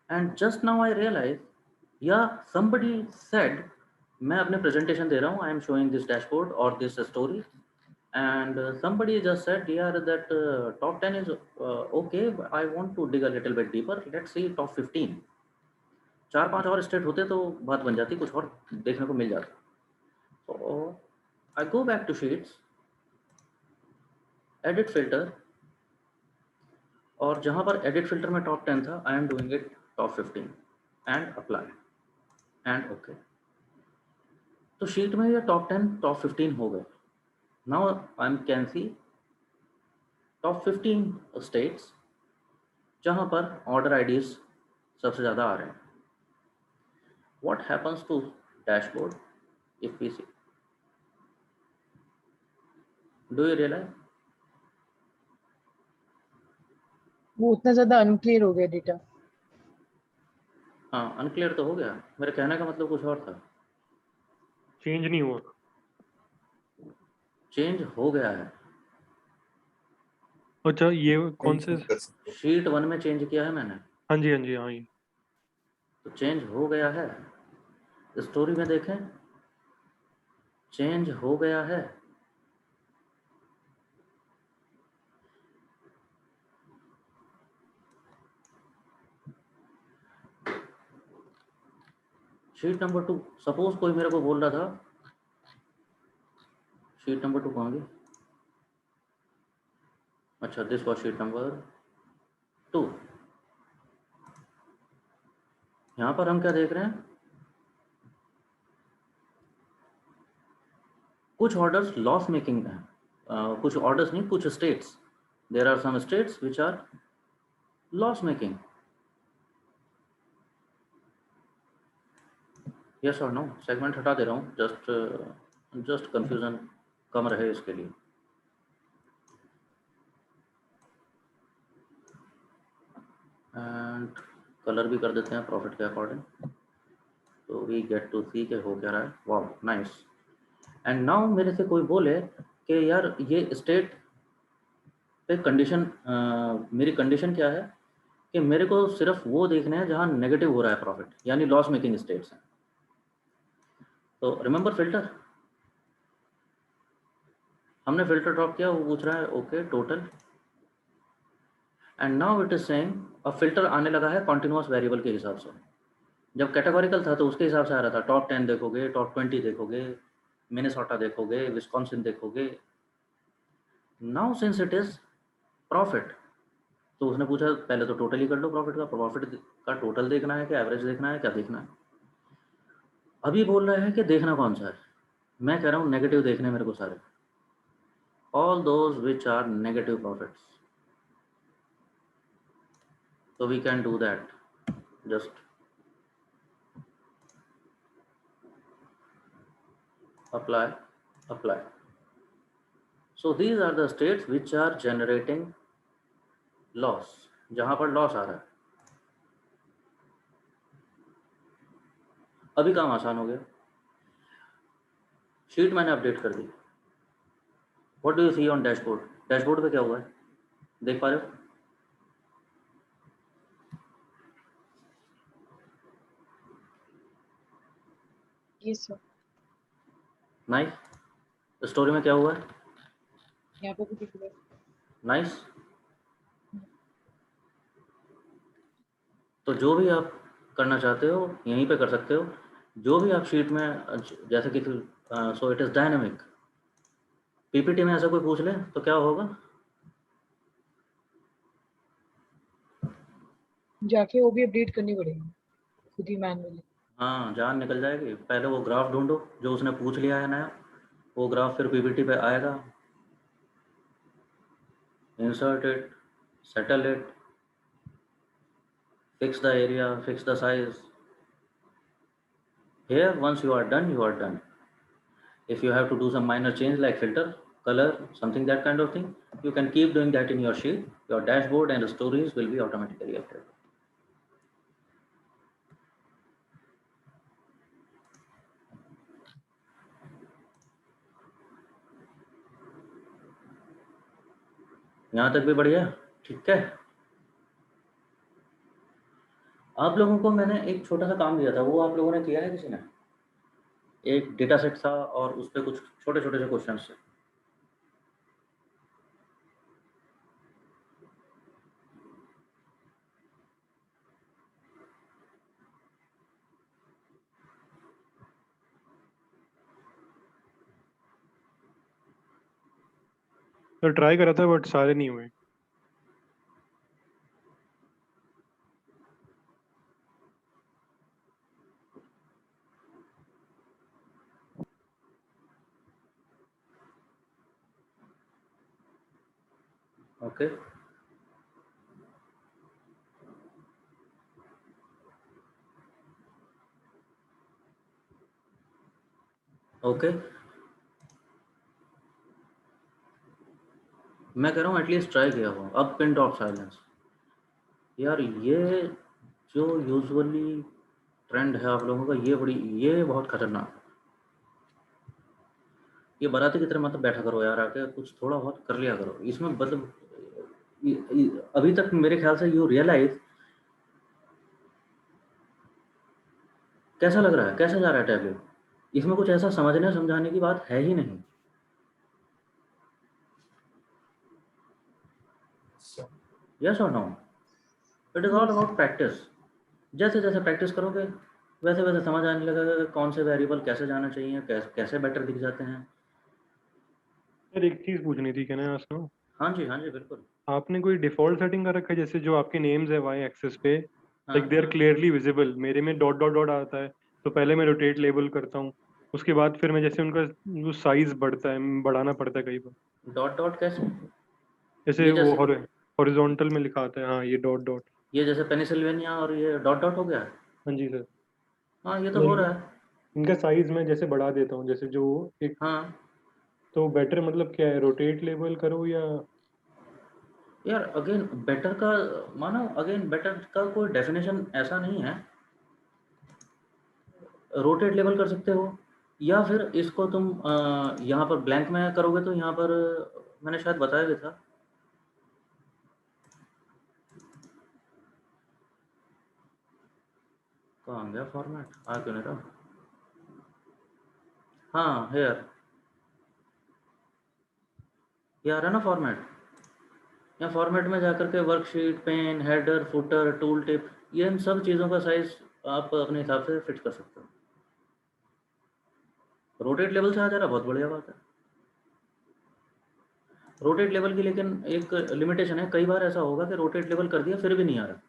And just now I realized, yeah, somebody said, मैं अपने presentation दे रहा हूँ, I am showing this dashboard or this story, and somebody just said, yeah, that top 10 is okay, but I want to dig a little bit deeper. Let's see top 15. 4-5 और state होते तो बात बन जाती, कुछ और देखने को मिल जाता. So I go back to sheets, edit filter, और जहाँ पर edit filter में top 10 था, I am doing it top 15 and apply and okay. तो शीट में ये टॉप 10 टॉप 15 हो गए. Now I can see top 15 states जहाँ पर ऑर्डर आईडीज सबसे ज़्यादा आ रहे हैं. What happens to dashboard if we see? Do you realise? वो उतना ज्यादा अनक्लियर हो गया डेटा. हाँ, अनक्लियर तो हो गया. मेरे कहने का मतलब कुछ और था. चेंज नहीं हुआ. चेंज हो गया है. अच्छा, ये कौन से? शीट 1 में चेंज किया है मैंने. हाँ जी, हाँ जी, हाँ. ये तो चेंज हो गया है. स्टोरी में देखें, चेंज हो गया है. शीट नंबर 2, सपोज कोई मेरे को बोल रहा था, शीट नंबर 2 कहाँ गई? अच्छा, दिस वॉज शीट नंबर 2. यहाँ पर हम क्या देख रहे हैं? कुछ ऑर्डर्स लॉस मेकिंग हैं. कुछ ऑर्डर्स नहीं, कुछ states. There are some states which are loss making. Yes और नो? सेगमेंट हटा दे रहा हूँ, जस्ट कंफ्यूजन कम रहे इसके लिए. एंड कलर भी कर देते हैं प्रॉफिट के अकॉर्डिंग, तो वी गेट टू सी के हो क्या रहा है. Wow, nice. एंड नाउ मेरे से कोई बोले कि यार ये स्टेट पे कंडीशन, मेरी कंडीशन क्या है कि मेरे को सिर्फ वो देखना है जहाँ नेगेटिव हो रहा है प्रॉफिट, यानी लॉस मेकिंग स्टेट्स हैं. तो रिमेंबर फिल्टर, हमने फिल्टर ड्रॉप किया, वो पूछ रहा है okay total, and now it is saying अब फिल्टर आने लगा है कॉन्टिन्यूअस वेरिएबल के हिसाब से. जब कैटेगोरिकल था तो उसके हिसाब से आ रहा था, टॉप 10 देखोगे, टॉप 20 देखोगे, मिनेसोटा देखोगे, विस्कॉन्सिन देखोगे. Now since it is profit, तो उसने पूछा पहले तो टोटल ही कर लो प्रॉफिट का. प्रॉफिट का टोटल देखना है, क्या एवरेज देखना है, क्या देखना है? अभी बोल रहा है कि देखना कौन सा है. मैं कह रहा हूँ नेगेटिव देखने मेरे को सारे, all those which are negative profits. So we can do that. Just apply. So these are the states which are generating loss, जहां पर लॉस आ रहा है. अभी काम आसान हो गया. शीट मैंने अपडेट कर दी. What do you see on dashboard? Dashboard पे क्या हुआ है, देख पा रहे हो? Yes sir. नाइस. स्टोरी में क्या हुआ है? यहाँ पे भी दिख रहा है. नाइस. तो जो भी आप करना चाहते हो यहीं पे कर सकते हो. जो भी आप शीट में, जैसे कि so it is dynamic. PPT में ऐसा कोई पूछ ले तो क्या होगा? जाके वो भी अपडेट करनी पड़ेगी खुद ही मैनुअली. हाँ, जान निकल जाएगी. पहले वो ग्राफ ढूंढो जो उसने पूछ लिया है नया, वो ग्राफ फिर पीपीटी पे आएगा. Insert it, settle it, fix the area, fix the size. Here once you are done, you are done. If you have to do some minor change like filter, color, something that kind of thing, you can keep doing that in your sheet. Your dashboard and stories will be automatically updated. यहाँ तक भी बढ़िया, ठीक है. आप लोगों को मैंने एक छोटा सा काम दिया था, वो आप लोगों ने किया है किसी ने? एक डेटा सेट था और उस पे कुछ छोटे-छोटे से क्वेश्चन्स थे। तो ट्राई करा था बट सारे नहीं हुए। ओके। ओके। मैं कह रहा हूँ एटलीस्ट ट्राई किया हो। अब पिन ड्रॉप साइलेंस। यार ये जो यूजुअली ट्रेंड है आप लोगों का, ये बहुत खतरनाक है। ये बाराती की तरह मतलब बैठा करो यार, आके कुछ थोड़ा बहुत कर लिया करो। इसमें मतलब अभी तक मेरे ख्याल से यू रियलाइज कैसा लग रहा है, कैसा जा रहा है टैबलेट? इसमें कुछ ऐसा समझने समझाने की बात है ही नहीं। यस और no? It is all Yes. About practice. जैसे जैसे प्रैक्टिस करोगे वैसे वैसे समझ आने लगेगा कि कौन से वेरिएबल कैसे जाना चाहिए, कैसे बेटर दिख जाते हैं। सर एक चीज पूछनी थी, क्या ना सुनो। हाँ जी, हाँ जी, बिल्कुल। आपने कोई डिफॉल्ट सेटिंग कर रखा है, जैसे जो आपके नेम्स है वाई एक्सेस पे, हाँ, like they are clearly visible. मेरे में डॉट डॉट डॉट आता है, तो पहले मैं रोटेट लेबल करता हूँ, उसके बाद फिर मैं जैसे उनका जो साइज बढ़ता है, बढ़ाना पड़ता है कई बार। डॉट डॉट कैसे? जैसे ये वो जैसे हॉरिजॉन्टल में लिखा आता है, हाँ ये डॉट डॉट। ये जैसे पेनिसिल्वेनिया और ये डॉट डॉट हो गया। हाँ जी सर। हाँ, ये तो हो रहा लाइक है। इनका साइज मैं जैसे बढ़ा देता हूँ, जैसे जो एक, हाँ तो बेटर मतलब क्या है, रोटेट लेबल करो या? यार, अगेन बेटर का मानो, अगेन बेटर का कोई डेफिनेशन ऐसा नहीं है। रोटेट लेबल कर सकते हो, या फिर इसको तुम यहाँ पर ब्लैंक में करोगे तो यहाँ पर मैंने शायद बताया भी था। कहाँ गया फॉर्मेट? आ क्यों नहीं रहा? हाँ, हेयर, ये आ रहा है ना फॉर्मेट। या फॉर्मेट में जाकर के worksheet, pen, header, footer, tool tip, ये इन सब चीज़ों का साइज आप अपने हिसाब से फिट कर सकते हो। रोटेट लेवल से आ जा रहा, बहुत बढ़िया बात है। रोटेट लेवल की लेकिन एक लिमिटेशन है, कई बार ऐसा होगा कि रोटेट लेवल कर दिया फिर भी नहीं आ रहा।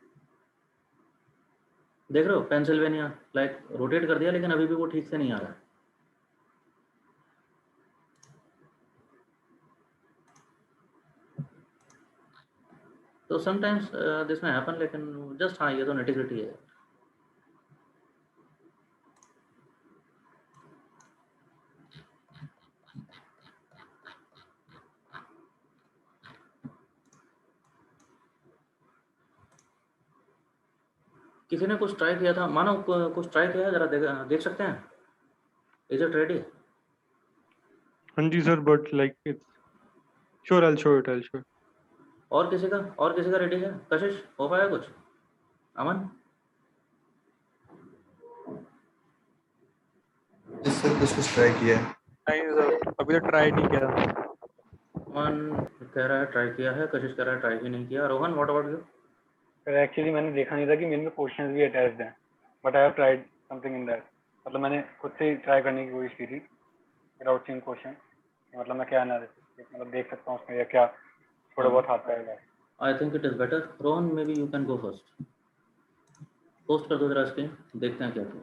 देख रहे हो पेंसिल्वेनिया, लाइक रोटेट कर दिया लेकिन अभी भी वो ठीक से नहीं आ रहा है। तो समटाइम्स दिस में हैपन, लेकिन जस्ट हाँ, ये तो नेटिग्रिटी है। किसी ने कुछ ट्राई किया था, मानो कुछ ट्राई किया है, जरा देख सकते हैं? Is it ready? हाँ जी sir, but like it's sure, I show it, I show. और किसी का रेडी है? कशिश, हो पाया कुछ? अमन? इससे कुछ ट्राई किया है। नहीं सर, अभी तो ट्राई नहीं किया। अमन कह रहा है ट्राई किया है, कशिश कह रहा है ट्राई ही नहीं किया। Rohan, what about you? फिर एक्चुअली मैंने देखा नहीं था कि मेरे में क्वेश्चंस भी अटैच्ड हैं, but I have tried something in that. मतलब मैंने खुद से ही ट्राई करने की कोशिश की थी विदाउट सीइंग क्वेश्चन, मतलब मैं क्या एनालिसिस मतलब देख सकता हूँ उसमें, या क्या थोड़ा बहुत आता है। I think it is better. Rohan, may be you can go first. Post कर दो जरा स्क्रीन, देखते हैं क्या क्या।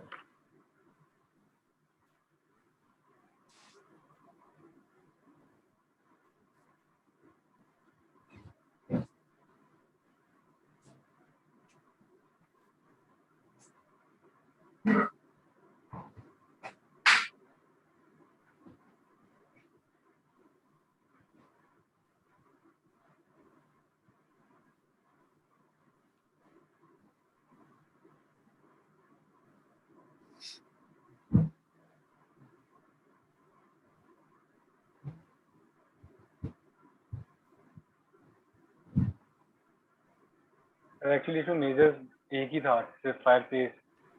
एक्चुअली इसमें मेजर्स एक ही था सिर्फ fireplace,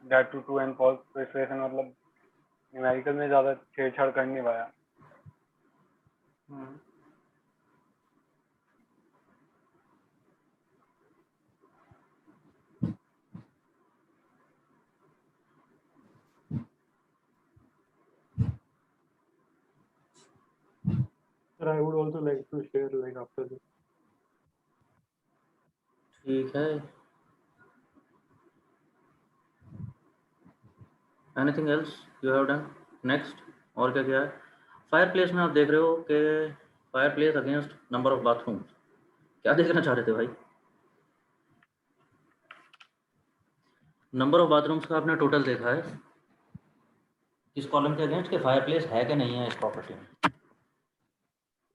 that two true and false, तो इस वजह से मतलब न्यूमेरिकल में ज़्यादा छेड़छाड़ कर नहीं पाया। Sir, I would also like to share like after this. ठीक है, anything else you have done? Next और क्या किया है? फायर प्लेस में आप देख रहे हो कि fire place against number of bathroom, क्या देखना चाह रहे थे भाई? नंबर ऑफ बाथरूम्स का आपने टोटल देखा है इस कॉलम के अगेंस्ट कि फायर प्लेस है कि नहीं है इस प्रॉपर्टी में?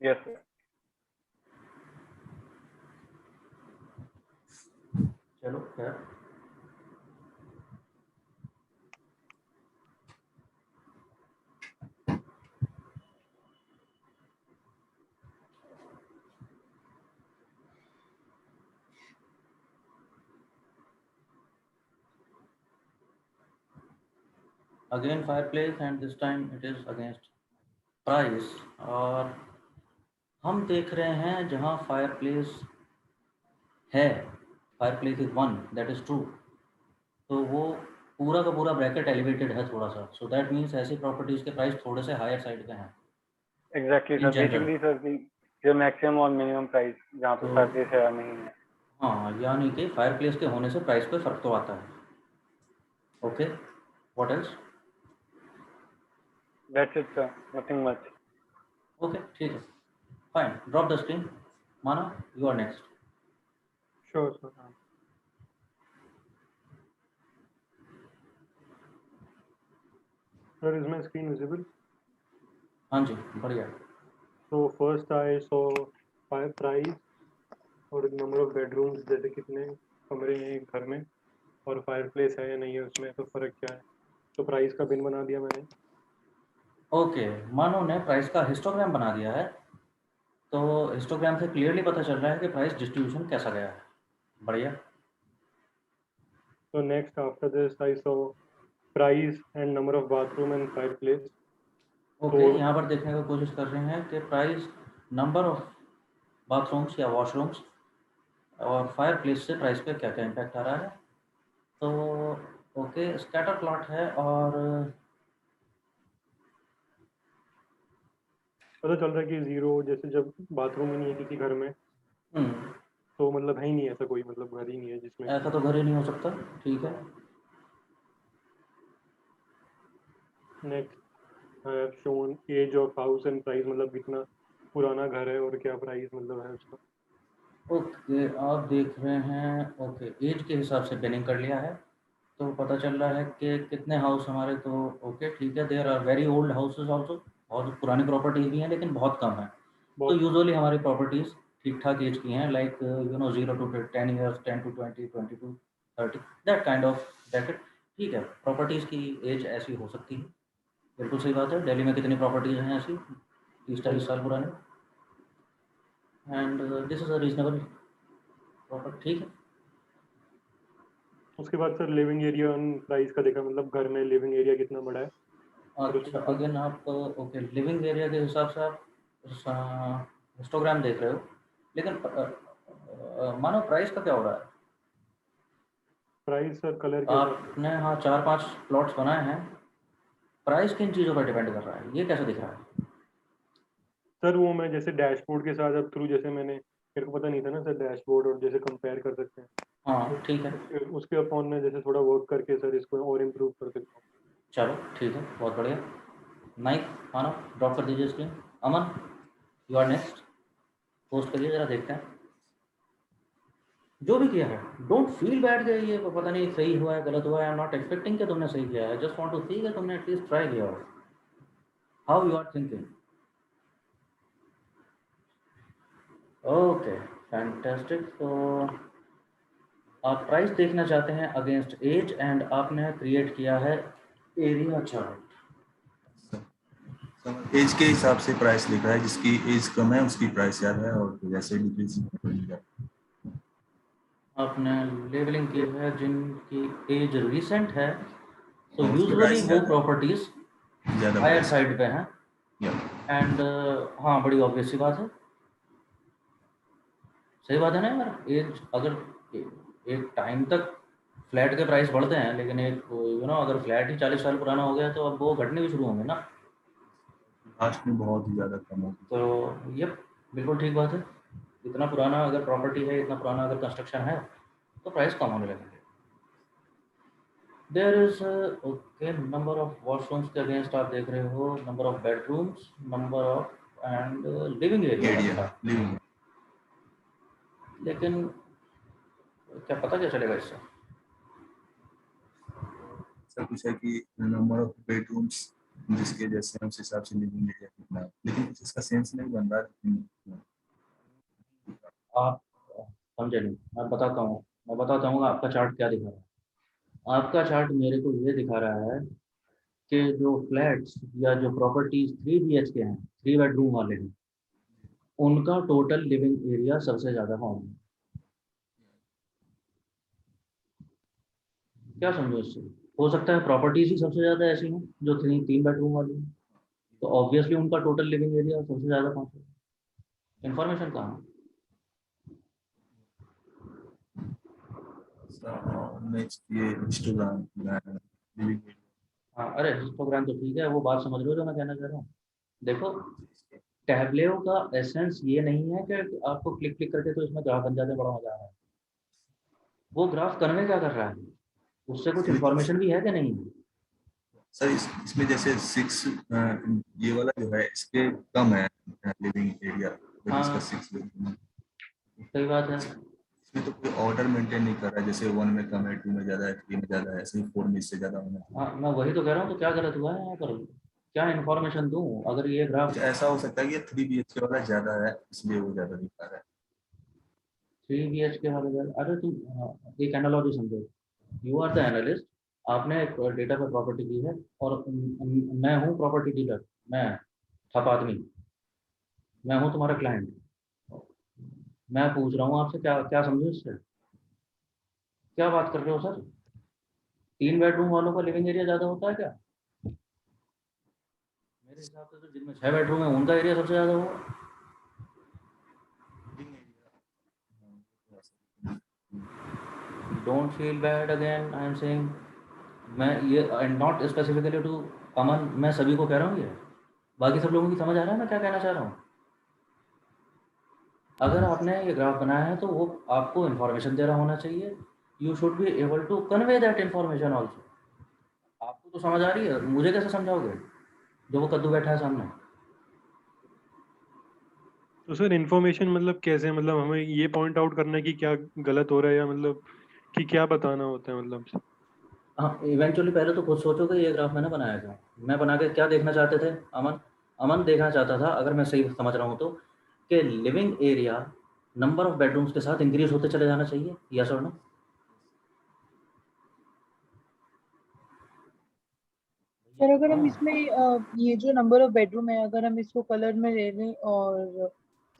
Yes sir. चलो खैर, again fireplace and this time it is against price, और हम देख रहे हैं जहां फायरप्लेस है, fireplace is 1, that is true, तो वो पूरा का पूरा ब्रैकेट एलिवेटेड है थोड़ा सा, सो दैट मीन्स ऐसी प्रॉपर्टीज के प्राइस थोड़े से हायर साइड पे हैं। Exactly In sir, general. Basically sir कि जो मैक्सिमम और मिनिमम प्राइस जहाँ पे तो- फायर प्लेस है या नहीं है। हाँ, यानी कि फायरप्लेस के होने से प्राइस पे फर्क तो आता है। Okay, what else? That's it sir, nothing much. Okay, ठीक है, fine, drop the screen. Mana you are next. Sure, sir. Sir, is my screen visible? हाँ जी, बढ़िया। So first I saw fire price और number of bedrooms, जैसे कितने कमरे हैं एक घर में, और fireplace है या नहीं है उसमें, तो फर्क क्या है। तो प्राइस का बिन बना दिया मैंने। ओके, मानो ने प्राइस का हिस्टोग्राम बना दिया है, तो हिस्टोग्राम से क्लियरली पता चल रहा है कि प्राइस डिस्ट्रीब्यूशन कैसा गया है। बढ़िया। So next after this I saw price and number of bathroom and fireplace. Okay, तो- यहाँ पर देखने की कोशिश कर रहे हैं कि प्राइस नंबर ऑफ बाथरूम्स या वॉशरूम्स और फायर प्लेस से प्राइस पे क्या क्या इम्पैक्ट आ रहा है। तो ओके, स्कैटर प्लॉट है और पता चल रहा है कि जीरो, जैसे जब बाथरूम ही नहीं है किसी घर में, तो मतलब है ही नहीं ऐसा कोई, मतलब घर ही नहीं है जिसमें। ऐसा तो घर ही नहीं हो सकता। ठीक है, next I have shown age of house and price, मतलब कितना पुराना घर है और क्या प्राइस मतलब है उसका। ओके, आप देख रहे हैं, ओके एज के हिसाब से बिलिंग कर लिया है, तो पता चल रहा है कि कितने हाउस हमारे, तो ओके ठीक है, there are very old houses also, बहुत पुरानी प्रॉपर्टीज भी हैं लेकिन बहुत कम है। तो बहुत यूजुअली हमारी प्रॉपर्टीज ठीक ठाक एज की हैं, like 0 to 10 years, 10 to 20, 20 to 30, that kind of bracket. ठीक है, प्रॉपर्टीज़ की एज ऐसी हो सकती है, बिल्कुल सही बात है। दिल्ली में कितनी प्रॉपर्टीज हैं ऐसी 30-40 साल पुरानी, and this is a reasonable property. ठीक है, उसके बाद सर लिविंग एरिया प्राइस का देखा, मतलब घर में लिविंग एरिया कितना बड़ा है। अच्छा, अगेन आप ओके लिविंग एरिया के हिसाब से आप हिस्टोग्राम देख रहे हो, लेकिन मानो प्राइस का क्या हो रहा है? प्राइस सर कलर के हिसाब से। आपने हाँ 4-5 प्लॉट्स बनाए हैं, प्राइस किन चीज़ों पर डिपेंड कर रहा है, ये कैसे दिख रहा है? सर वो मैं जैसे डैशबोर्ड के साथ अब थ्रू, जैसे मेरे को पता नहीं था ना सर डैशबोर्ड और जैसे कंपेयर कर सकते हैं, हाँ ठीक है, उसके अपॉन में जैसे थोड़ा वर्क करके सर इसको और इम्प्रूव कर सकता हूँ। चलो ठीक है, बहुत बढ़िया। नाइक मानव ड्रॉप कर दीजिए screen. Aman you are next, post करिए जरा, देखते हैं जो भी किया है। डोंट फील बैड कि ये पता नहीं सही हुआ है गलत हुआ है, आई एम नॉट एक्सपेक्टिंग कि तुमने सही किया है, जस्ट वांट टू सी कि तुमने एटलीस्ट ट्राई किया हो, how you are thinking. Okay fantastic, तो आप प्राइस देखना चाहते हैं अगेंस्ट एज, एंड आपने क्रिएट किया है एरिया चार्ट। एज के हिसाब से प्राइस लिखा है, जिसकी एज कम है उसकी प्राइस ज़्यादा है और जैसे डिक्रीज। आपने लेबलिंग की है जिनकी एज रिसेंट है, तो हाँ, उसकी यूजुअली price वो ज़्यादा है। प्रॉपर्टीज ज़्यादा हायर price साइड पे हैं या एंड हाँ, बड़ी ऑब्वियस सी बात है, सही बात है ना यार। एज अगर एक टाइम तक फ्लैट के प्राइस बढ़ते हैं, लेकिन एक अगर फ्लैट ही 40 साल पुराना हो गया तो अब वो घटने भी शुरू होंगे ना। लास्ट में बहुत ही ज़्यादा कम होगी। तो ये बिल्कुल ठीक बात है। इतना पुराना अगर प्रॉपर्टी है, इतना पुराना अगर कंस्ट्रक्शन है, तो प्राइस कम होने लगेंगे। There is okay, number of washrooms के अगेंस्ट आप देख रहे हो, number of bedrooms, number of and living area. Area अच्छा, लिविंग लेकिन क्या पता क्या चलेगा इससे? सर कुछ है कि नंबर ऑफ बेडरूम्स जिसके जैसे हम उस हिसाब से लिविंग एरिया कितना है, लेकिन कुछ इसका सेंस नहीं बन रहा है। आप समझे नहीं, मैं बताता हूँ आपका चार्ट क्या दिखा रहा है। आपका चार्ट मेरे को ये दिखा रहा है कि जो फ्लैट्स या जो प्रॉपर्टीज 3 BHK हैं, 3 बेडरूम वाले हैं, उनका टोटल लिविंग एरिया सबसे ज़्यादा कौन है? क्या समझो इससे? हो सकता है प्रॉपर्टीज ही सबसे ज़्यादा ऐसी हैं जो 3 बेडरूम वाली हैं, तो ऑब्वियसली उनका टोटल लिविंग एरिया सबसे ज़्यादा कौन सा? इन्फॉर्मेशन कहाँ है? नेक्स्ट ये इंस्टाग्राम लिविंग हाँ, अरे हिस्टोग्राम तो ठीक है, वो बात समझ रहे हो जो मैं कहना चाह रहा हूँ। देखो, टैबलेओ का एसेंस ये नहीं है कि आपको क्लिक क्लिक करके तो इसमें ग्राफ बन जाते हैं, बड़ा मजा आ रहा है। वो ग्राफ करने क्या कर रहा है, उससे कुछ इन्फॉर्मेशन भी है कि नहीं? सर इसमें जैसे 6 ये वाला जो है इसके कम है लिविंग एरिया, इसका हाँ, 6 बेडरूम। सही बात है। इसमें तो कोई ऑर्डर मेंटेन नहीं कर रहा है, जैसे 1 में कम है, 2 में ज्यादा है, 3 में ज्यादा है, ऐसे ही 4 में इससे ज्यादा होना चाहिए। हाँ, मैं वही तो कह रहा हूँ, तो क्या गलत हुआ है यहाँ पर? क्या इन्फॉर्मेशन दूँ अगर ये ग्राफ कुछ ऐसा हो सकता है कि ये 3 BHK वाला ज्यादा है इसलिए वो ज्यादा दिखा रहा है। 3 BHK वाले अरे तुम एक एनालॉजी समझो। यू आर द एनालिस्ट, आपने एक डेटा पर प्रॉपर्टी की है, और मैं हूँ प्रॉपर्टी डीलर, मैं ठप आदमी, मैं हूँ तुम्हारा क्लाइंट। मैं पूछ रहा हूँ आपसे, क्या क्या समझो इससे? क्या बात कर रहे हो सर? 3 बेडरूम वालों का लिविंग एरिया ज़्यादा होता है क्या? मेरे हिसाब से तो जिनमें 6 बेडरूम है उनका एरिया सबसे ज़्यादा होगा। Don't feel bad, again I am saying, मैं ये एंड नॉट स्पेसिफिकली टू अमन, मैं सभी को कह रहा हूँ ये। बाकी सब लोगों की समझ आ रहा है मैं क्या कहना चाह रहा हूँ? अगर आपने ये ग्राफ बनाया है तो वो आपको इन्फॉर्मेशन दे रहा होना चाहिए। You should be able to convey that information also. आपको तो समझ आ रही है, मुझे कैसे समझाओगे जो वो कद्दू बैठा है सामने? तो सर इन्फॉर्मेशन मतलब कैसे, मतलब हमें ये पॉइंट आउट करना है कि क्या गलत हो रहा है, या मतलब कि क्या बताना होता है मतलब? हाँ, इवेंचुअली पहले तो खुद सोचो कि ये ग्राफ मैंने बनाया था। मैं बना के क्या देखना चाहते थे अमन? अमन देखना चाहता था, अगर मैं सही समझ रहा हूँ तो, कि living area number of bedrooms के साथ इंक्रीज होते चले जाना चाहिए, यस और नो? सर अगर हम हाँ, इसमें ये जो नंबर ऑफ बेडरूम है, अगर हम इसको कलर में ले लें और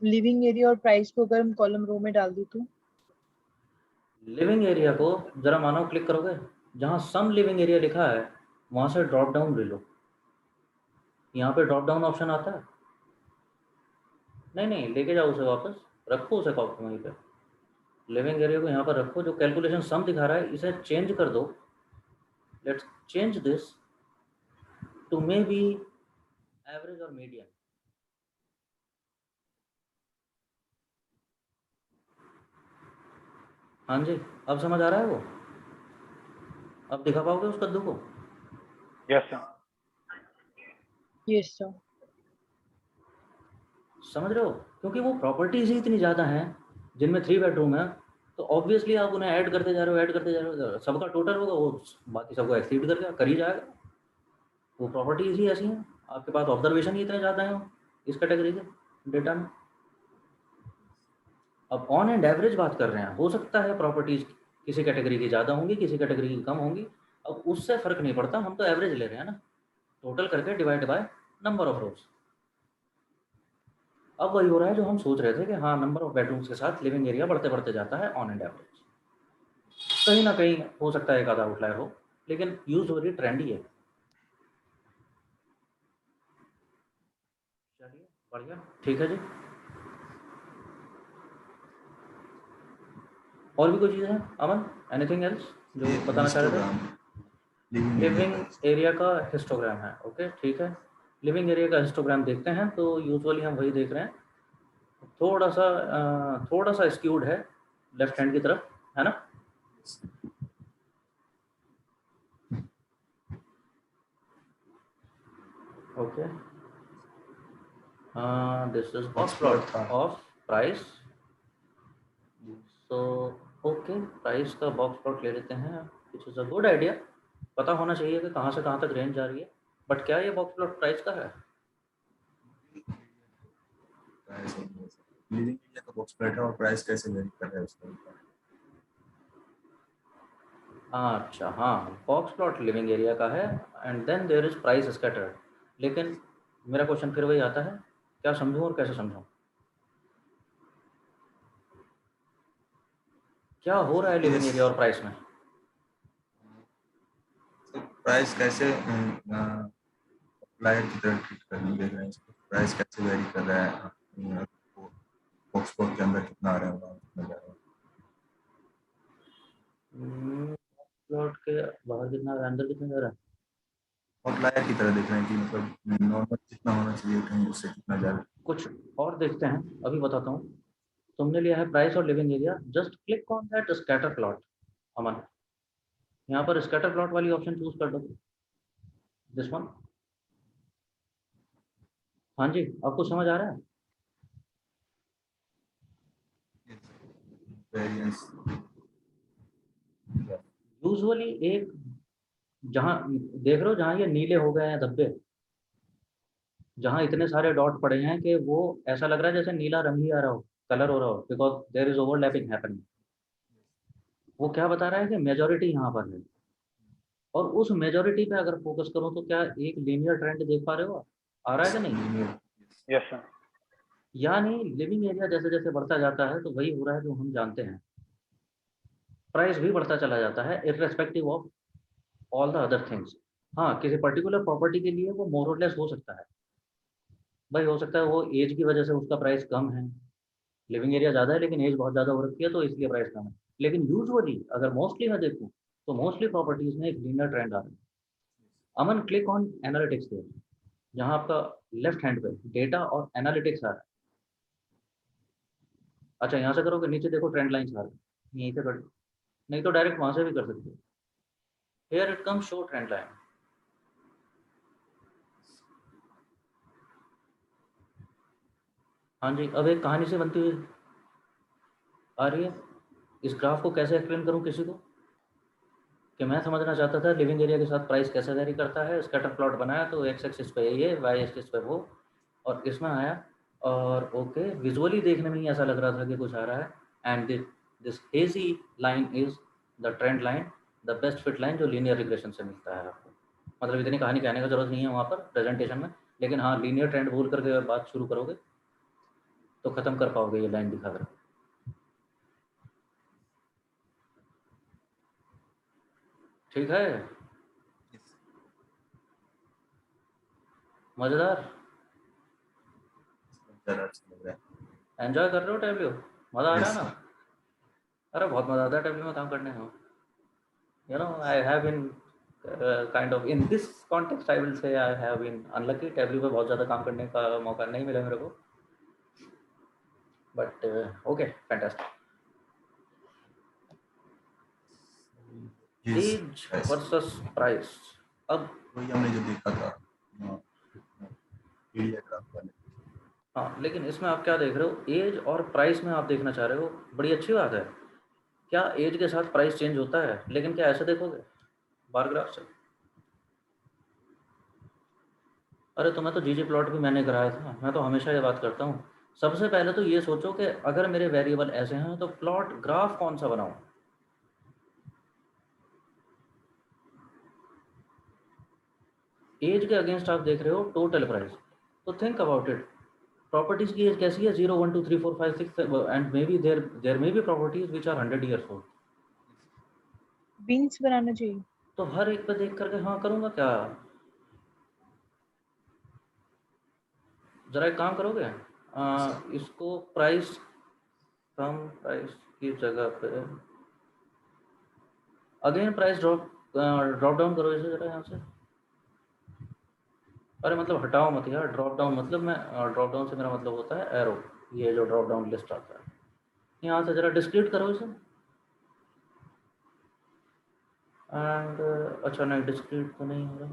लिविंग एरिया और प्राइस को अगर हम कॉलम रो में डाल दें तो? लिविंग एरिया को जरा मानो क्लिक करोगे, जहाँ सम लिविंग एरिया लिखा है वहाँ से ड्रॉप डाउन ले लो। यहाँ पे ड्रॉप डाउन ऑप्शन आता है। नहीं नहीं, लेके जाओ उसे वापस, रखो उसे कॉपी वहीं पे। लिविंग एरिया को यहाँ पर रखो, जो कैलकुलेशन सम दिखा रहा है इसे चेंज कर दो। Let's change this to maybe average और मीडियन। हाँ जी, अब समझ आ रहा है वो? अब दिखा पाओगे उस कद्दू को? Yes sir. Yes sir. समझ रहे हो? क्योंकि वो प्रॉपर्टीज ही इतनी ज़्यादा हैं जिनमें 3 बेडरूम है, तो ऑब्वियसली आप उन्हें ऐड करते जा रहे हो, ऐड करते जा रहे हो, सबका टोटल होगा वो, बाकी सबको एक्सीड कर ही जाएगा। वो प्रॉपर्टीज ही ऐसी हैं, आपके पास ऑब्जर्वेशन ही इतने ज़्यादा हैं इस कैटेगरी के डेटा में। अब ऑन एंड एवरेज बात कर रहे हैं, हो सकता है प्रॉपर्टीज किसी कैटेगरी की ज़्यादा होंगी, किसी कैटेगरी की कम होंगी। अब उससे फ़र्क नहीं पड़ता, हम तो एवरेज ले रहे हैं ना, टोटल करके डिवाइड बाय नंबर ऑफ रोज। अब वही हो रहा है जो हम सोच रहे थे कि हाँ, नंबर ऑफ बेडरूम्स के साथ लिविंग एरिया बढ़ते बढ़ते जाता है ऑन एंड एवरेज। कहीं ना कहीं हो सकता है एक आधा आउटलायर हो, लेकिन यूजुअली ट्रेंड ही है। चलिए बढ़िया, ठीक है जी। और भी कोई चीज़ है अमन, एनीथिंग एल्स जो बताना चाह रहे थे? लिविंग एरिया का हिस्टोग्राम है, ओके ठीक है। लिविंग एरिया का हिस्टोग्राम देखते हैं तो यूजुअली हम वही देख रहे हैं, थोड़ा सा स्क्यूड है लेफ्ट हैंड की तरफ, है ना? Okay, this is box plot of price. So okay, price का बॉक्स प्लॉट ले लेते हैं, which is a good idea. पता होना चाहिए कि कहाँ से कहाँ तक रेंज जा रही है, बट क्या ये बॉक्स प्लॉट प्राइस का है? लिविंग एरिया का बॉक्स प्लॉट है और प्राइस कैसे वेरी कर रहा है उसका? अच्छा हाँ, बॉक्स प्लॉट लिविंग एरिया का है and then there is price scattered. लेकिन मेरा क्वेश्चन फिर वही आता है, क्या समझूं और कैसे समझूं? क्या हो रहा है लिविंग एरिया और प्राइस में? प्राइस कैसे अप्लाई की तरह ट्रीट करने दे रहे हैं इसको? प्राइस कैसे वेरी कर रहा है? बॉक्स प्लॉट के अंदर कितना आ रहा है वहाँ कितना जा रहा है? प्लॉट के बाहर कितना है, अंदर कितना जा रहा है? आउटलायर की तरह देख रहे हैं कि मतलब नॉर्मल जितना होना चाहिए कहीं उससे कितना जा रहा है। कुछ और देखते हैं, अभी बताता हूँ। तुमने लिया है प्राइस और living area, just click on that scatter plot. Aman, यहाँ पर स्कैटर प्लॉट वाली ऑप्शन चूज कर दो, दिस वन। हाँ जी, आपको समझ आ रहा है? वेरिएंस यूजुअली एक, जहाँ देख रहे हो जहाँ ये नीले हो गए हैं धब्बे, जहाँ इतने सारे डॉट पड़े हैं कि वो ऐसा लग रहा है जैसे नीला रंग ही आ रहा हो, कलर हो रहा हो, because there is overlapping happening. वो क्या बता रहा है कि मेजोरिटी यहाँ पर है, और उस मेजोरिटी पे अगर फोकस करूँ तो क्या एक लीनियर ट्रेंड देख पा रहे हो? आ रहा है कि नहीं? Yes sir. यानी लिविंग एरिया जैसे जैसे बढ़ता जाता है तो वही हो रहा है जो हम जानते हैं, प्राइस भी बढ़ता चला जाता है irrespective of all the other things. हाँ, किसी पर्टिकुलर प्रॉपर्टी के लिए वो मोर और लेस हो सकता है, भाई हो सकता है वो एज की वजह से उसका प्राइस कम है, लिविंग एरिया ज़्यादा है लेकिन एज बहुत ज़्यादा हो रखी है तो इसलिए प्राइस कम है। लेकिन यूजुअली अगर मोस्टली मैं देखूँ तो मोस्टली प्रॉपर्टीज में एक लीनियर ट्रेंड आ रहा है। अमन, क्लिक ऑन एनालिटिक्स दे, जहाँ आपका लेफ्ट हैंड पे डेटा और एनालिटिक्स आ रहा है। अच्छा, यहाँ से करोगे, नीचे देखो ट्रेंड लाइन्स आ रहे हैं, यहीं से कर, नहीं तो डायरेक्ट वहाँ से भी कर सकते हो। Here it comes show trend line. हाँ जी, अब एक कहानी से बनती हुई आ रही है। इस ग्राफ को कैसे एक्सप्लेन करूँ किसी को, कि मैं समझना चाहता था लिविंग एरिया के साथ प्राइस कैसे वेरी करता है। स्कैटर प्लॉट बनाया तो एक्स एक्सिस पे ये, वाई एक्सिस पे वो, और इसमें आया और ओके, विजुअली देखने में ही ऐसा लग रहा था कि कुछ आ रहा है। And this hazy line is the trend line, the best fit line जो लीनियर रिग्रेशन से मिलता है आपको। मतलब इतनी कहानी कहने का जरूरत नहीं है वहाँ पर प्रेजेंटेशन में, लेकिन हाँ, लीनियर ट्रेंड बोल करके अगर बात शुरू करोगे तो ख़त्म कर पाओगे ये लाइन दिखा कर। ठीक है, मज़ेदार, ज़्यादा अच्छा लग रहा है। एंजॉय कर रहे हो टैब्ल्यू? मज़ा आ रहा है Yes, ना? अरे बहुत मज़ा आता है टैब्ल्यू में काम करने में। You know, I have been kind of in this context I will say I have been unlucky, Tableau पे बहुत ज़्यादा काम करने का मौका नहीं मिला मेरे को, but okay, fantastic. yes, age yes. Versus price, अब वही हमने जो देखा था एरिया ग्राफ वाले। हाँ, लेकिन इसमें आप क्या देख रहे हो, एज और प्राइस में आप देखना चाह रहे हो, बड़ी अच्छी बात है। क्या एज के साथ प्राइस चेंज होता है? लेकिन क्या ऐसे देखोगे बार ग्राफ से? अरे तुम्हें तो जीजी प्लॉट भी मैंने कराया था, मैं तो हमेशा ये बात करता हूँ। सबसे पहले तो ये सोचो कि अगर मेरे वेरिएबल ऐसे हैं तो प्लॉट ग्राफ कौन सा बनाऊं। एज के अगेंस्ट आप देख रहे हो टोटल प्राइस, तो थिंक अबाउट इट। प्रॉपर्टीज की एज कैसी है? 0 1 2 3 4 5 6 and maybe there maybe properties which are 100 years old. Beans बनाना चाहिए। तो हर एक पे देख करके हाँ करूँगा क्या? जरा एक काम करोगे, इसको प्राइस कम प्राइस की जगह पे अगेन प्राइस ड्रॉप डाउन करो इसे जरा यहाँ से। अरे मतलब हटाओ मत यार, ड्रॉप डाउन मतलब मैं ड्रॉप डाउन से मेरा मतलब होता है एरो, ये जो ड्रॉप डाउन लिस्ट आता है यहाँ से जरा डिस्क्रीट करो इसे। एंड अच्छा नहीं डिस्क्रीट तो नहीं हो रहा,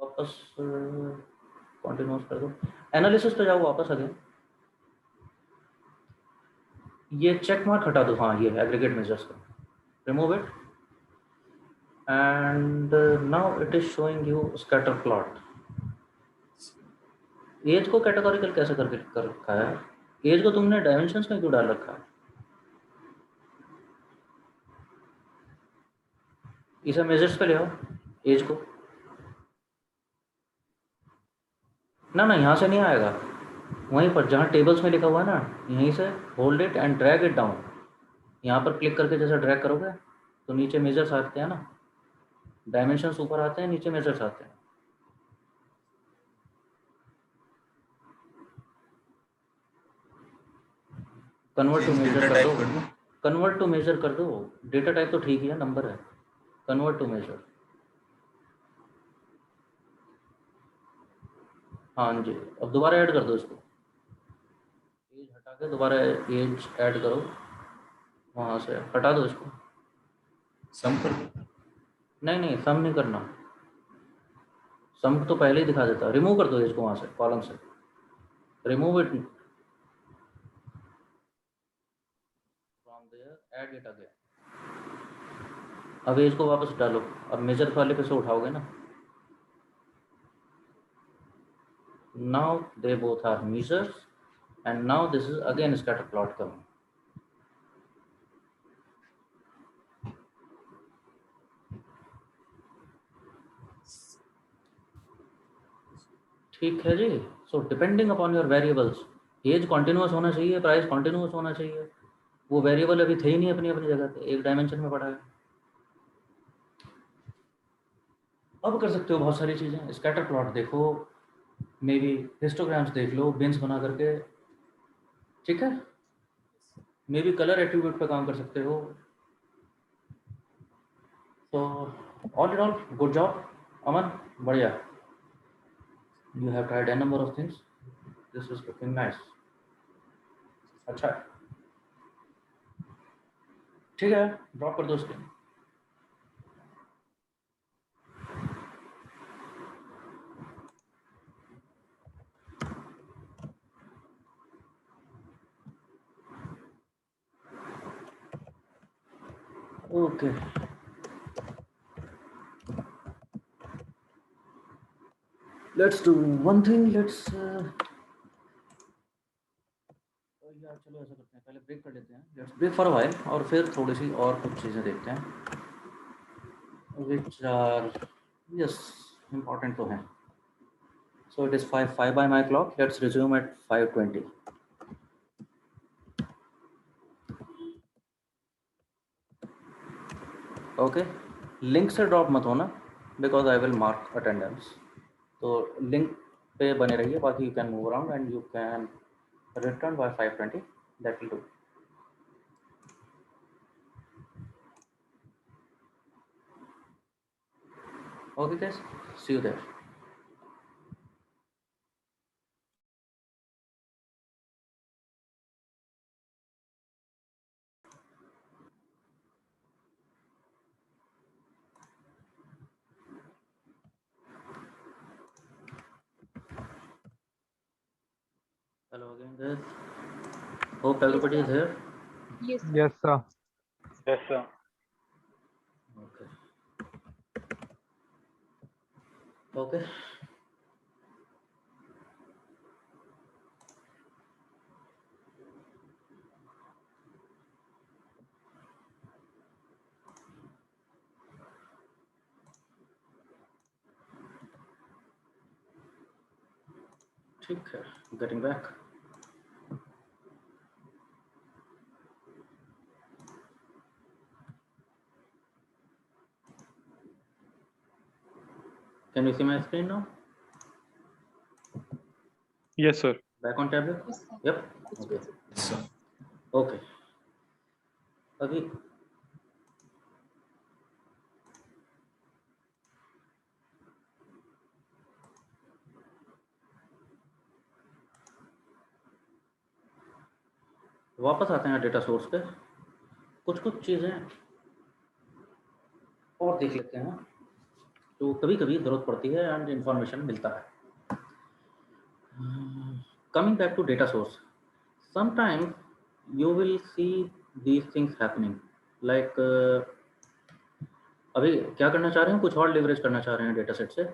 वापस कंटिन्यूस कर दो, एनालिसिस पे जाओ वापस अगेन, ये चेक मार्क हटा दो, हाँ ये एग्रीगेट मेजर्स का remove it and now it is showing you scatter plot. Age को कैटेगोरिकल कैसे करके कर रखा है? एज को तुमने डायमेंशंस में क्यों डाल रखा है? इसे मेजर्स पे ले आओ एज को। ना ना यहाँ से नहीं आएगा, वहीं पर जहाँ टेबल्स में लिखा हुआ है ना, यहीं से hold it and drag it down. यहाँ पर क्लिक करके जैसे ड्रैग करोगे तो नीचे मेजर्स आते हैं ना, डायमेंशंस ऊपर आते हैं, नीचे मेजर्स आते हैं। कन्वर्ट टू मेजर कर दो, कन्वर्ट टू मेजर कर दो, डेटा टाइप तो ठीक ही है, नंबर है, कन्वर्ट टू मेजर। हाँ जी, अब दोबारा ऐड कर दो इसको, एज हटा के दोबारा एज ऐड करो, वहाँ से हटा दो इसको, सम कर दो। नहीं नहीं सम नहीं करना, सम तो पहले ही दिखा देता, रिमूव कर दो इसको वहाँ से कॉलम से, remove it from there, add it again. अब एज को वापस डालो, अब मेजर वाले पे से उठाओगे ना, now they both are measures and now this is again scatter plot coming। ठीक है जी। So depending upon your variables, age continuous होना चाहिए, प्राइस कॉन्टिन्यूस होना चाहिए, वो वेरिएबल अभी थे ही नहीं अपनी अपनी जगह पे, एक डायमेंशन में पड़ा है। अब कर सकते हो बहुत सारी चीज़ें, स्कैटर प्लॉट देखो, मे बी हिस्टोग्राम्स देख लो बिन्स बना करके, ठीक है, मे बी कलर एट्रीब्यूट पे काम कर सकते हो। तो all in all good job Aman, बढ़िया, you have tried an number of things, this is looking nice, अच्छा है, ठीक है, ड्रॉप कर दो उसके। Okay, let's do one thing, let's यार चलो ऐसा करते हैं, पहले ब्रेक कर लेते हैं, let's break for a while और फिर थोड़ी सी और कुछ चीज़ें देखते हैं विच आर यस इम्पॉर्टेंट तो हैं। So it is 5 by my clock, let's resume at 5:20। Okay, link से ड्रॉप मत होना because I will mark attendance, तो लिंक पे बने रहिए, बाकी you can move around and you can return by 5:20, that will do. Okay guys, see you there. Hello again guys, hope everybody is here. Yes, sir. Yes, sir. Yes, sir. Okay. Okay. ठीक है, getting back. Can you see my screen now? Yes, sir. Back on tablet? Yes, sir. Yep. It's Okay. visible. So, Okay. अभी वापस आते हैं data source पे, कुछ कुछ चीज़ें और देख लेते हैं तो कभी कभी ज़रूरत पड़ती है एंड इंफॉर्मेशन मिलता है. Coming back to data source, sometimes you will see these things happening like अभी क्या करना चाह रहे हैं, कुछ और लेवरेज करना चाह रहे हैं डेटा सेट से.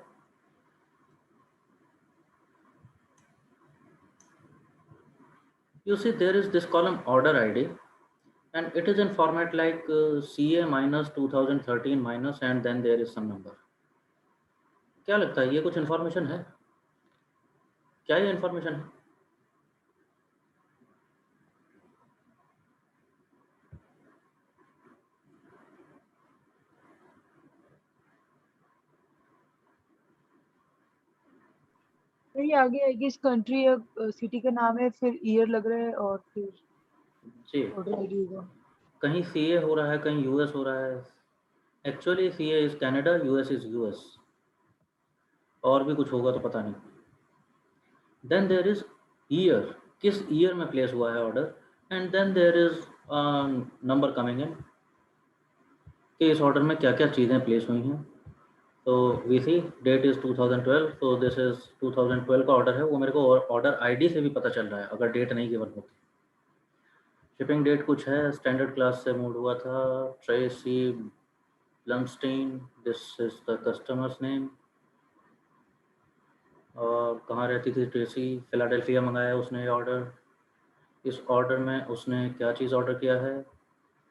You see there is this column order ID and it is in format like CA minus 2013 minus and then there is some number. क्या लगता है ये कुछ इन्फॉर्मेशन है? क्या ये इन्फॉर्मेशन है? तो ये आगे आएगी, इस कंट्री या सिटी का नाम है, फिर ईयर लग रहा है और फिर जी, ऑर्डर आईडी होगा. कहीं CA हो रहा है, कहीं US हो रहा है. Actually CA is Canada, US is US. और भी कुछ होगा तो पता नहीं. देन देयर इज ईयर, किस ईयर में प्लेस हुआ है order, and then there is number coming in कि इस ऑर्डर में क्या क्या चीज़ें प्लेस हुई हैं. तो वी सी डेट इज़ 2012, तो दिस इज़ 2012 का ऑर्डर है, वो मेरे को ऑर्डर आईडी से भी पता चल रहा है अगर डेट नहीं गिवन होती. शिपिंग डेट कुछ है, स्टैंडर्ड क्लास से मूव हुआ था, Tracy Blumstein, this is the customer's name. और कहाँ रहती थी ट्रेसी, फिलाडेल्फिया मंगाया उसने ऑर्डर. इस ऑर्डर में उसने क्या चीज़ ऑर्डर किया है.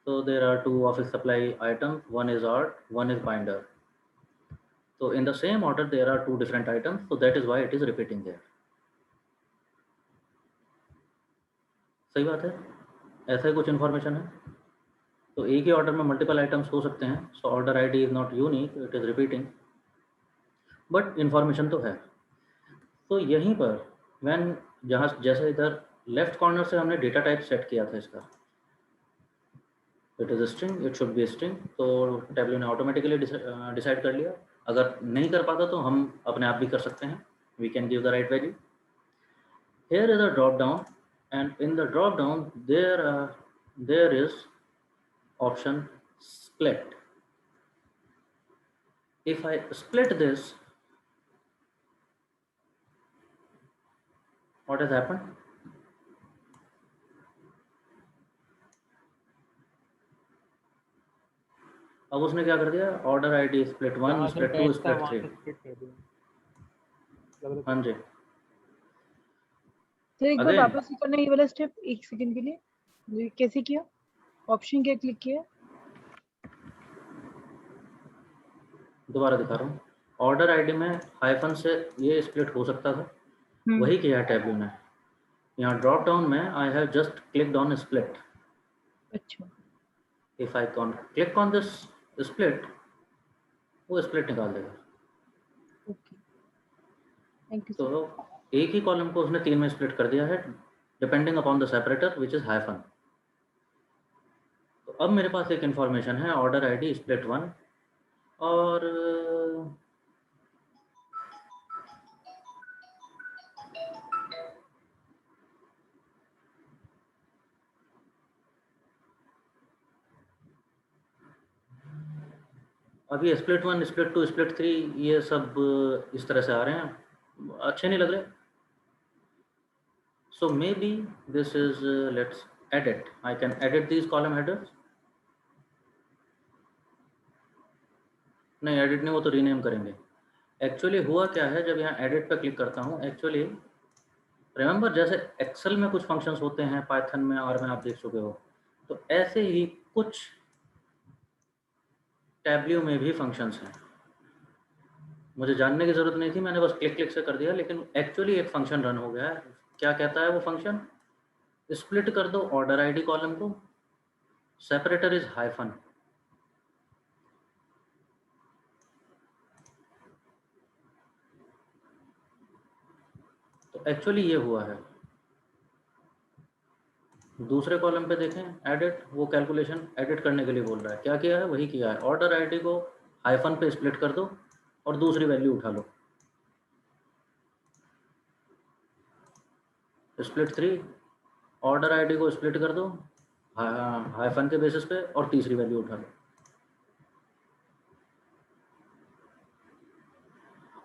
तो there are 2 office supply item, one is art, one is binder. So in the same order there are 2 different items, so that is why it is repeating there. सही बात है, ऐसा ही कुछ इन्फॉर्मेशन है. तो एक ही ऑर्डर में मल्टीपल आइटम्स हो सकते हैं. So order ID is not unique, it is repeating, but information तो है. तो यहीं पर व्हेन जहाँ जैसे इधर लेफ्ट कॉर्नर से हमने डेटा टाइप सेट किया था इसका, it is string, it should be string. तो टेबलो ने ऑटोमेटिकली डिसाइड कर लिया. अगर नहीं कर पाता तो हम अपने आप भी कर सकते हैं. We can give the right value. Here is a drop down, and in the drop down there is option split. If I split this, what has happened? अब उसने क्या कर दिया, order ID split 1, split 2, split 3. हाँ जी. Sir एक बार Again. वापस से करना ये वाला स्टेप, एक सेकंड के लिए. ये कैसे किया? ऑप्शन क्या क्लिक किया? दोबारा दिखा रहा हूँ. ऑर्डर आईडी में हाइफन से ये स्प्लिट हो सकता था, वही किया है टेबलो ने. यहाँ ड्रॉप डाउन में I have just clicked on split. अच्छा. If I click on this split, वो स्प्लिट निकाल देगा. Okay, thank you sir. तो एक ही कॉलम को उसने 3 में स्प्लिट कर दिया है, depending upon the separator which is hyphen. तो अब मेरे पास एक इंफॉर्मेशन है, ऑर्डर आईडी स्प्लिट 1, और अभी स्प्लिट 1, स्प्लिट 2, स्प्लिट 3 ये सब इस तरह से आ रहे हैं, अच्छे नहीं लग रहे. So maybe this is, let's edit. I can edit these column headers. नहीं एडिट नहीं, वो तो रीनेम करेंगे. एक्चुअली हुआ क्या है, जब यहाँ एडिट पर क्लिक करता हूँ, एक्चुअली रिमेंबर जैसे एक्सेल में कुछ फंक्शंस होते हैं, पाइथन में और में आप देख चुके हो, तो ऐसे ही कुछ टैब्ल्यू में भी फंक्शंस हैं. मुझे जानने की ज़रूरत नहीं थी, मैंने बस क्लिक क्लिक से कर दिया, लेकिन एक्चुअली एक फंक्शन रन हो गया है. क्या कहता है वो फंक्शन? स्प्लिट कर दो ऑर्डर आईडी कॉलम को, सेपरेटर इज हाइफन. तो एक्चुअली ये हुआ है। दूसरे कॉलम पे देखें एडिट, वो कैलकुलेशन एडिट करने के लिए बोल रहा है। क्या किया है? वही किया है। ऑर्डर आईडी को हाइफन पे स्प्लिट कर दो और दूसरी वैल्यू उठा लो। स्प्लिट 3, ऑर्डर आईडी को स्प्लिट कर दो हाइफन के बेसिस पे और तीसरी वैल्यू उठा लो।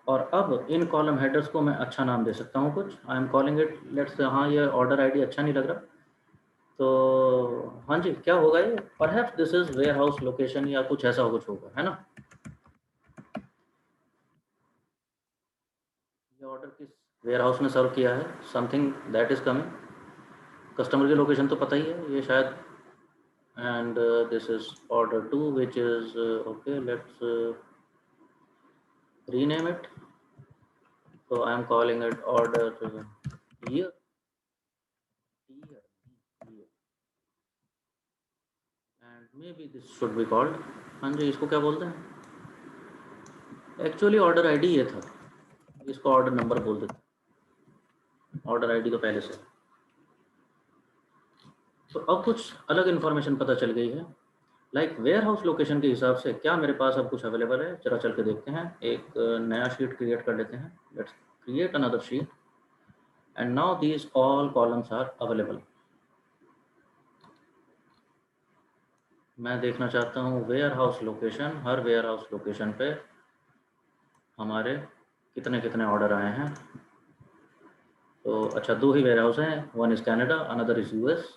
और अब इन कॉलम हेडर्स को मैं अच्छा नाम दे सकता हूँ कुछ। I am calling it let's, हाँ ये ऑर्डर आईडी अच्छा नहीं लग रहा, तो हाँ जी क्या होगा ये, perhaps this is warehouse location या कुछ ऐसा कुछ होगा, है ना। ये ऑर्डर किस वेयर हाउस में सर्व किया है, something that is coming. Customer की लोकेशन तो पता ही है ये शायद, and this is order 2 which is okay, let's rename it. So I am calling it order year. And maybe this should be called, हाँ जी इसको क्या बोलते हैं, एक्चुअली ऑर्डर आईडी ये था, इसको ऑर्डर नंबर बोल देते हैं, ऑर्डर आईडी तो पहले से। तो अब कुछ अलग इन्फॉर्मेशन पता चल गई है, लाइक वेयर हाउस लोकेशन के हिसाब से क्या मेरे पास अब कुछ अवेलेबल है, जरा चल के देखते हैं। एक नया शीट क्रिएट कर लेते हैं, let's create another sheet and now these all columns are available. मैं देखना चाहता हूँ वेयर हाउस लोकेशन, हर वेयर हाउस लोकेशन पे हमारे कितने कितने ऑर्डर आए हैं। तो अच्छा 2 ही वेयर हाउस हैं, one is Canada another is US.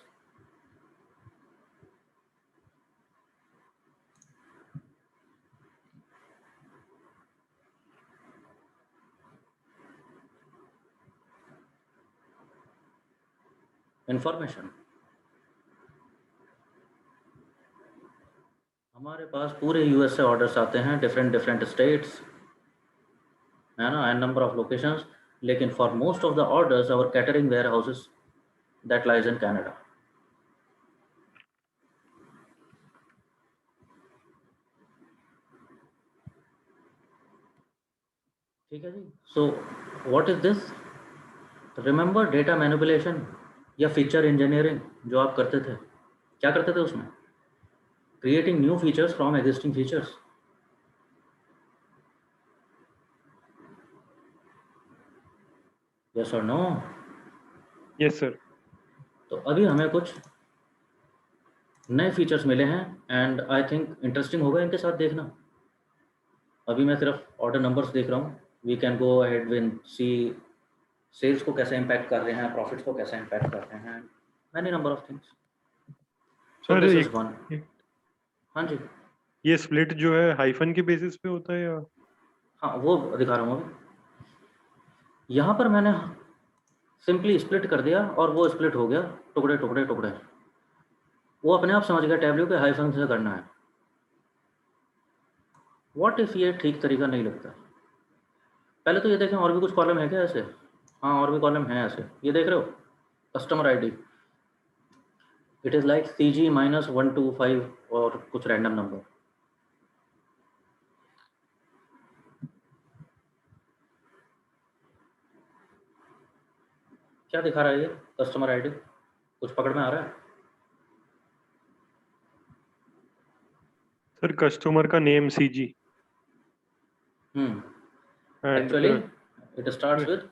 Information, हमारे पास पूरे यूएस से ऑर्डर्स आते हैं, डिफरेंट डिफरेंट स्टेट्स, है ना, एंड नंबर ऑफ लोकेशंस, लेकिन for most of the orders our catering warehouses that lies in Canada. ठीक है जी। So what is this, remember data manipulation या फीचर इंजीनियरिंग जो आप करते थे, क्या करते थे उसमें, creating new features from existing features. Yes और नो? Yes, sir. तो अभी हमें कुछ नए फीचर्स मिले हैं एंड आई थिंक इंटरेस्टिंग होगा इनके साथ देखना। अभी मैं सिर्फ ऑर्डर नंबर्स देख रहा हूँ, we can go ahead with see sales को कैसे इम्पैक्ट कर रहे हैं, प्रॉफिट्स को कैसे इम्पैक्ट कर रहे हैं, many number of things. So Sir, this is one. एक- हाँ जी, ये स्प्लिट जो है हाइफन के बेसिस पे होता है या? हाँ वो दिखा रहा हूँ अभी। यहाँ पर मैंने सिंपली स्प्लिट कर दिया और वो स्प्लिट हो गया, टुकड़े टुकड़े टुकड़े। वो अपने आप समझ गया टैब्ल्यू के हाइफन से करना है। व्हाट इफ ये ठीक तरीका नहीं लगता। पहले तो ये देखें और भी कुछ कॉलम है क्या ऐसे, हाँ और भी कॉलम है ऐसे, ये देख रहे हो, customer ID, it is like CG-125 और कुछ रैंडम नंबर। क्या दिखा रहा है ये कस्टमर आईडी, कुछ पकड़ में आ रहा है? सर कस्टमर का name CG and actually it starts with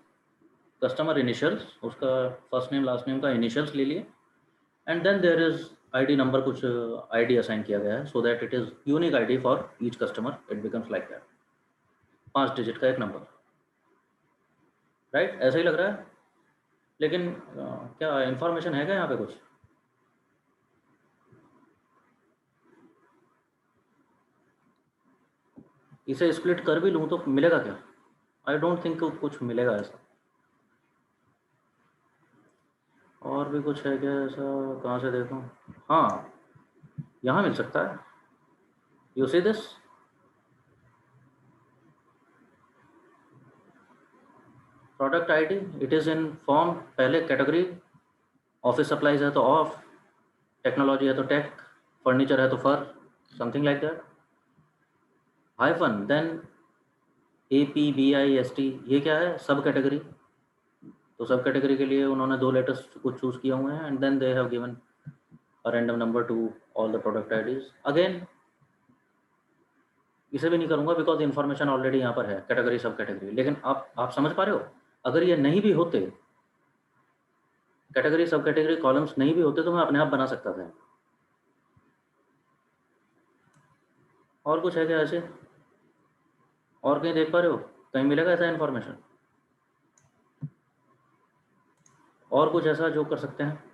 customer initials, उसका फर्स्ट नेम लास्ट नेम का इनिशियल्स ले लिए, and then there is ID number, कुछ आईडी असाइन किया गया है so that it is unique ID for each customer, it becomes like that, 5 digit का एक नंबर, राइट? ऐसा ही लग रहा है, लेकिन क्या इंफॉर्मेशन है क्या यहाँ पे कुछ? इसे स्प्लिट कर भी लूँ तो मिलेगा क्या? आई डोंट थिंक कुछ मिलेगा ऐसा। और भी कुछ है क्या ऐसा, कहाँ से देखूँ? हाँ यहाँ मिल सकता है, you see this, product ID, it is in form, पहले कैटेगरी, ऑफिस सप्लाईज है तो ऑफ, टेक्नोलॉजी है तो टेक, फर्नीचर है तो fur, something like that, hyphen then APBIST, ये क्या है, सब कैटेगरी, तो सब कैटेगरी के लिए उन्होंने 2 लेटर्स कुछ चूज किए हुए हैं and then they have given a random number to all the product IDs. Again इसे भी नहीं करूंगा बिकॉज इन्फॉर्मेशन ऑलरेडी यहाँ पर है, कैटेगरी सब कैटेगरी। लेकिन आप समझ पा रहे हो, अगर ये नहीं भी होते, कैटेगरी सब कैटेगरी कॉलम्स नहीं भी होते, तो मैं अपने आप बना सकता था। और कुछ है क्या ऐसे? और कहीं देख पा रहे हो, कहीं मिलेगा ऐसा इन्फॉर्मेशन? और कुछ ऐसा जो कर सकते हैं?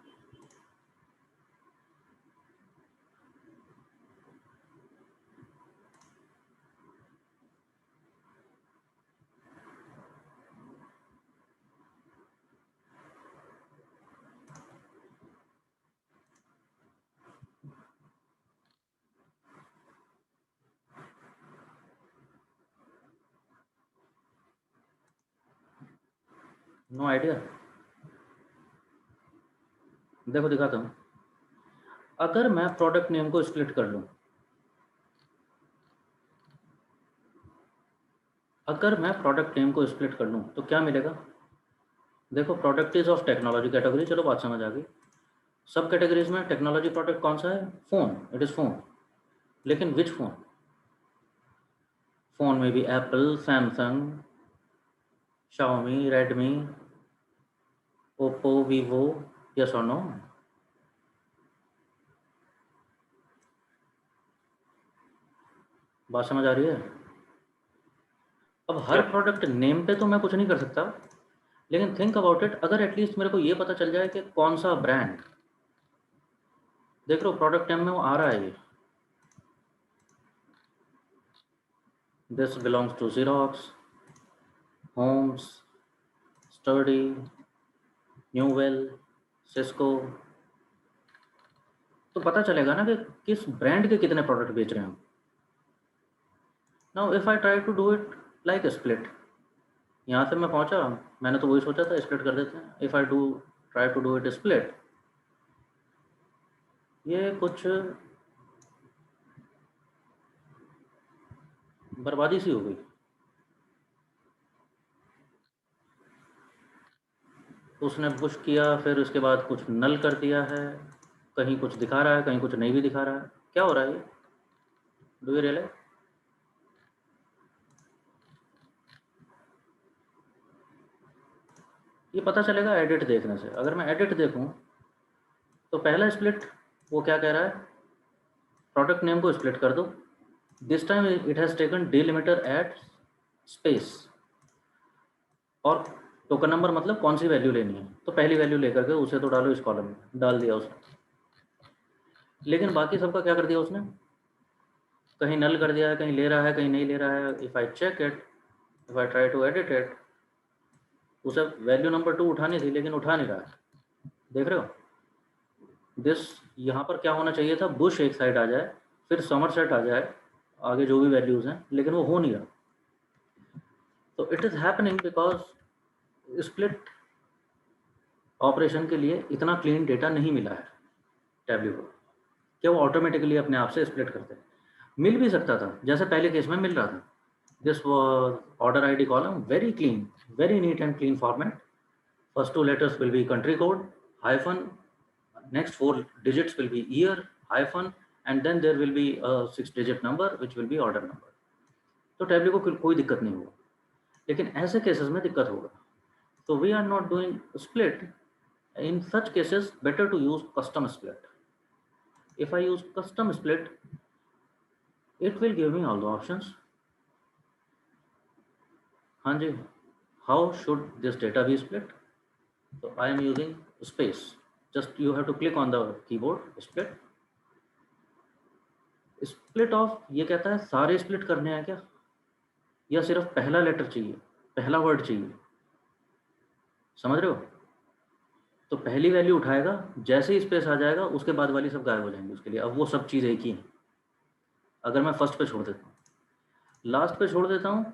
No idea. देखो दिखाता हूँ। अगर मैं प्रोडक्ट नेम को स्प्लिट कर लूँ, अगर मैं प्रोडक्ट नेम को स्प्लिट कर लूँ तो क्या मिलेगा? देखो product is of technology category, चलो बात समझ आ गई। सब कैटेगरीज में टेक्नोलॉजी प्रोडक्ट कौन सा है? Phone, it is phone. लेकिन विच फोन? फोन में भी Apple, Samsung, Xiaomi, Redmi, Oppo, Vivo, yes और नो? बात समझ आ रही है? अब हर प्रोडक्ट नेम पे तो मैं कुछ नहीं कर सकता, लेकिन थिंक अबाउट इट, अगर एटलीस्ट मेरे को ये पता चल जाए कि कौन सा ब्रांड, देख लो प्रोडक्ट नेम में वो आ रहा है, ये this belongs to Xerox, Holmes, study, Newell, Cisco, तो पता चलेगा ना कि किस ब्रांड के कितने प्रोडक्ट बेच रहे हैं हम। Now if I try to do it like split, यहाँ से मैं पहुँचा, मैंने तो वही सोचा था स्प्लिट कर देते हैं। If I do try to do it split, ये कुछ बर्बादी सी हो गई। उसने पुश किया, फिर उसके बाद कुछ नल कर दिया है, कहीं कुछ दिखा रहा है, कहीं कुछ नहीं भी दिखा रहा है। क्या हो रहा है ये? Do you realise? ये पता चलेगा एडिट देखने से। अगर मैं एडिट देखूं तो पहला स्प्लिट वो क्या कह रहा है? प्रोडक्ट नेम को स्प्लिट कर दो। This time it has taken delimiter at space, और टोकन नंबर मतलब कौन सी वैल्यू लेनी है, तो पहली वैल्यू लेकर के उसे तो डालो इस कॉलम में, डाल दिया उसने। लेकिन बाकी सबका क्या कर दिया उसने? कहीं नल कर दिया है, कहीं ले रहा है, कहीं नहीं ले रहा है। If I check it, if I try to edit it, उसे वैल्यू नंबर 2 उठानी थी लेकिन उठा नहीं रहा है। देख रहे हो? दिस यहाँ पर क्या होना चाहिए था? बुश एक साइड आ जाए, फिर समरसेट आ जाए, आगे जो भी वैल्यूज़ हैं, लेकिन वो हो नहीं रहा। तो it is happening because split operation के लिए इतना क्लीन डेटा नहीं मिला है टैब्ल्यू को कि वो ऑटोमेटिकली अपने आप से स्प्लिट करते हैं। मिल भी सकता था, जैसे पहले केस में मिल रहा था। This was order ID column, very clean, very neat and clean format. First 2 letters will be country code, hyphen, next 4 digits will be year, hyphen, and then there will be a 6-digit number which will be order number. तो टैबली को कोई दिक्कत नहीं होगा, लेकिन ऐसे cases में दिक्कत होगा। तो we are not doing split. In such cases better to use custom split. If I use custom split, it will give me all the options. हाँ जी, how should this data be split? So I am using space. Just you have to click on the keyboard, split. Split off ये कहता है सारे split करने हैं क्या, या सिर्फ पहला लेटर चाहिए, पहला वर्ड चाहिए? समझ रहे हो? तो पहली वैल्यू उठाएगा, जैसे ही स्पेस आ जाएगा उसके बाद वाली सब गायब हो जाएंगी उसके लिए। अब वो सब चीज़ एक ही है। अगर मैं फर्स्ट पे छोड़ देता हूँ, लास्ट पे छोड़ देता हूँ,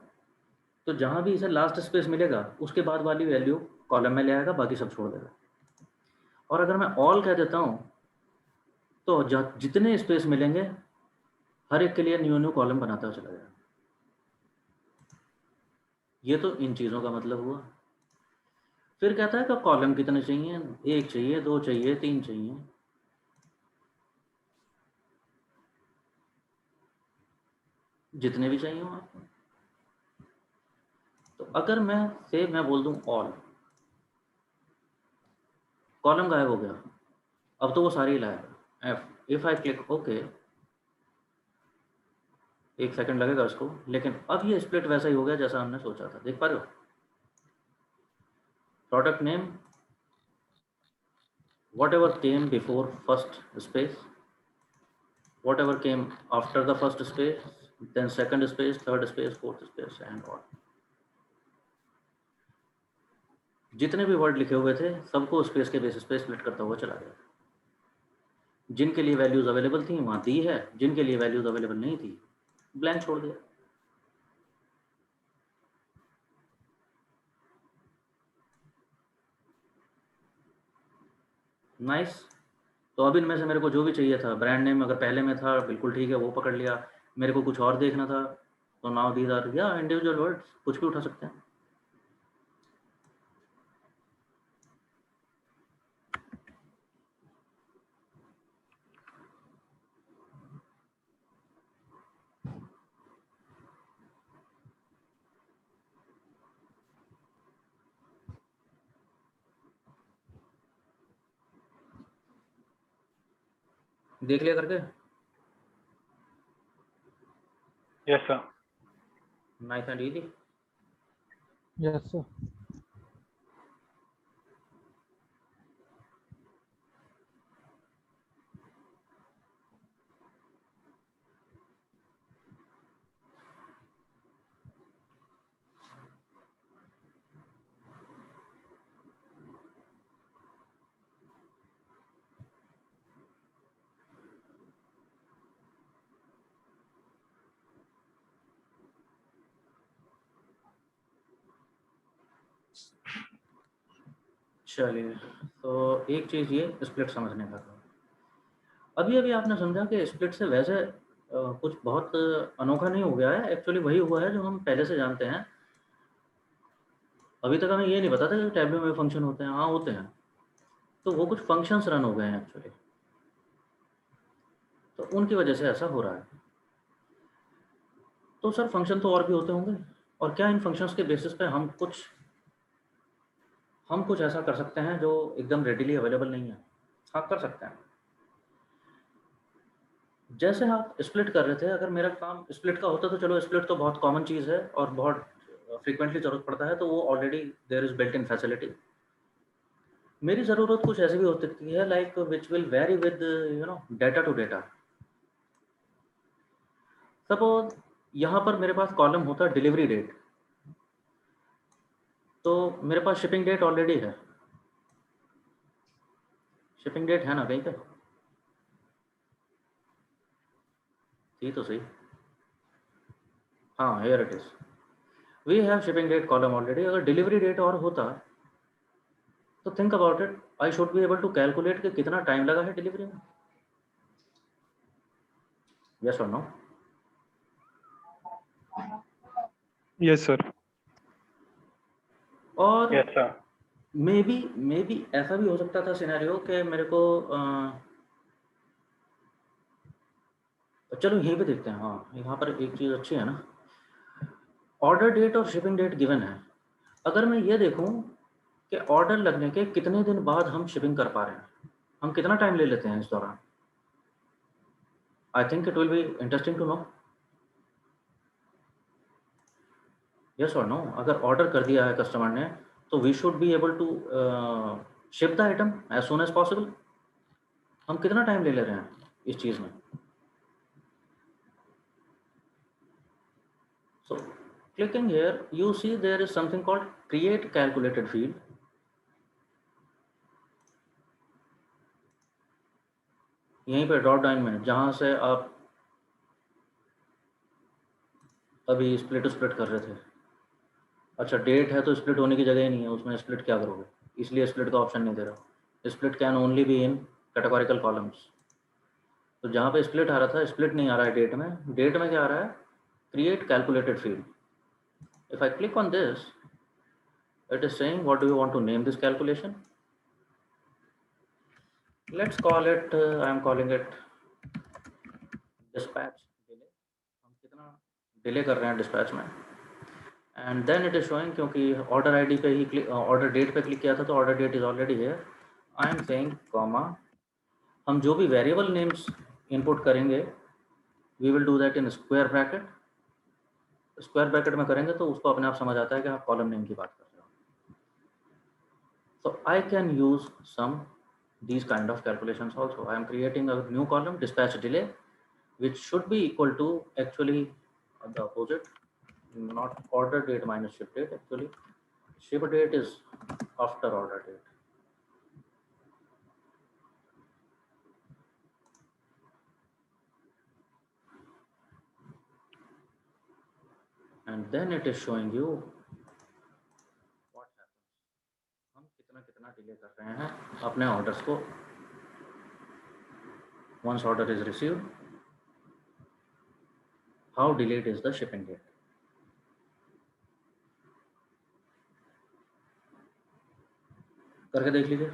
तो जहाँ भी इसे लास्ट स्पेस मिलेगा उसके बाद वाली वैल्यू कॉलम में ले आएगा, बाकी सब छोड़ देगा। और अगर मैं ऑल कह देता हूँ तो जितने स्पेस मिलेंगे हर एक के लिए न्यू न्यू कॉलम बनाता चला जाएगा। ये तो इन चीज़ों का मतलब हुआ। फिर कहता है कि कॉलम कितने चाहिए, 1 चाहिए, 2 चाहिए, 3 चाहिए। जितने भी चाहिए हो आपको। तो अगर मैं बोल दूं ऑल, कॉलम गायब हो गया, अब तो वो सारे ही लाएगा। If I click okay, 1 second लगेगा उसको, लेकिन अब ये स्प्लिट वैसा ही हो गया जैसा हमने सोचा था। देख पा रहे हो, product name whatever came before first space, whatever came after the first space, then second space, third space, fourth space and all. जितने भी वर्ड लिखे हुए थे सबको स्पेस के बेसिस पे स्प्लिट करता हुआ चला गया। जिनके लिए वैल्यूज अवेलेबल थी वहां दी है, जिनके लिए वैल्यूज अवेलेबल नहीं थी ब्लैंक छोड़ दिया। नाइस। तो अब इनमें से मेरे को जो भी चाहिए था, ब्रांड नेम अगर पहले में था बिल्कुल ठीक है, वो पकड़ लिया। मेरे को कुछ और देखना था तो नाउ दीज आर या इंडिविजुअल वर्ड्स, कुछ भी उठा सकते हैं। देख लिया करके। Yes, sir. Nice and easy. Yes, sir. चलिए, तो एक चीज़ ये स्प्लिट समझने का था। अभी अभी आपने समझा कि स्प्लिट से वैसे कुछ बहुत अनोखा नहीं हो गया है, एक्चुअली वही हुआ है जो हम पहले से जानते हैं। अभी तक हमें ये नहीं पता था कि टैब्लो में फंक्शन होते हैं। हाँ होते हैं, तो वो कुछ फंक्शंस रन हो गए हैं एक्चुअली, तो उनकी वजह से ऐसा हो रहा है। तो सर फंक्शन तो और भी होते होंगे, और क्या इन फंक्शंस के बेसिस पे हम कुछ ऐसा कर सकते हैं जो एकदम रेडिली अवेलेबल नहीं है? हाँ कर सकते हैं। जैसे आप स्प्लिट कर रहे थे, अगर मेरा काम स्प्लिट का होता तो चलो, स्प्लिट तो बहुत कॉमन चीज़ है और बहुत फ्रीक्वेंटली ज़रूरत पड़ता है, तो वो already there is built in facility. मेरी ज़रूरत कुछ ऐसी भी हो सकती है, like which will vary with data to data. Suppose यहाँ पर मेरे पास कॉलम होता है डिलीवरी डेट, तो मेरे पास शिपिंग डेट ऑलरेडी है। शिपिंग डेट है ना कहीं पे? थी तो सही। हाँ here it is, we have shipping date column already. अगर डिलीवरी डेट और होता तो think about it, I should be able to calculate कि कितना टाइम लगा है डिलीवरी में। यस और नो? Yes, sir. और Yes, sir. मे बी ऐसा भी हो सकता था सिनेरियो कि मेरे को चलो यहीं पे देखते हैं। हाँ यहाँ पर एक चीज़ अच्छी है ना, ऑर्डर डेट और शिपिंग डेट गिवन है। अगर मैं ये देखूं कि ऑर्डर लगने के कितने दिन बाद हम शिपिंग कर पा रहे हैं, हम कितना टाइम ले लेते हैं इस दौरान, I think it will be interesting to know. Yes और नो? अगर ऑर्डर कर दिया है कस्टमर ने, तो we should be able to ship the item as soon as possible. हम कितना टाइम ले रहे हैं इस चीज़ में? So clicking here you see there is something called create calculated field. यहीं पे ड्रॉप डाउन में जहाँ से आप अभी स्प्लिट कर रहे थे, अच्छा डेट है तो स्प्लिट होने की जगह ही नहीं है उसमें, स्प्लिट क्या करोगे? इसलिए स्प्लिट का ऑप्शन नहीं दे रहा। Split can only be in categorical columns. तो जहाँ पे स्प्लिट आ रहा था, स्प्लिट नहीं आ रहा है डेट में। डेट में क्या आ रहा है? Create calculated field. If I click on this, It is saying, what do you want to name this calculation? Let's call it, I am calling it dispatch delay. हम कितना डिले कर रहे हैं डिस्पैच में. And then it is showing, क्योंकि order ID पे ही order date पे क्लिक किया था तो order date is already here. I am saying comma, हम जो भी वेरिएबल नेम्स इनपुट करेंगे we will do that in square bracket. Square bracket में करेंगे तो उसको अपने आप समझ आता है कि आप कॉलम नेम की बात कर रहे हो. So I can use some these kind of calculations also. I am creating a new column, dispatch delay, which should be equal to actually the opposite, not order date minus ship date. Actually, ship date is after order date. And then it is showing you what happens. हम कितना delay कर रहे हैं अपने orders को. Once order is received, how delayed is the shipping date. करके देख लीजिए.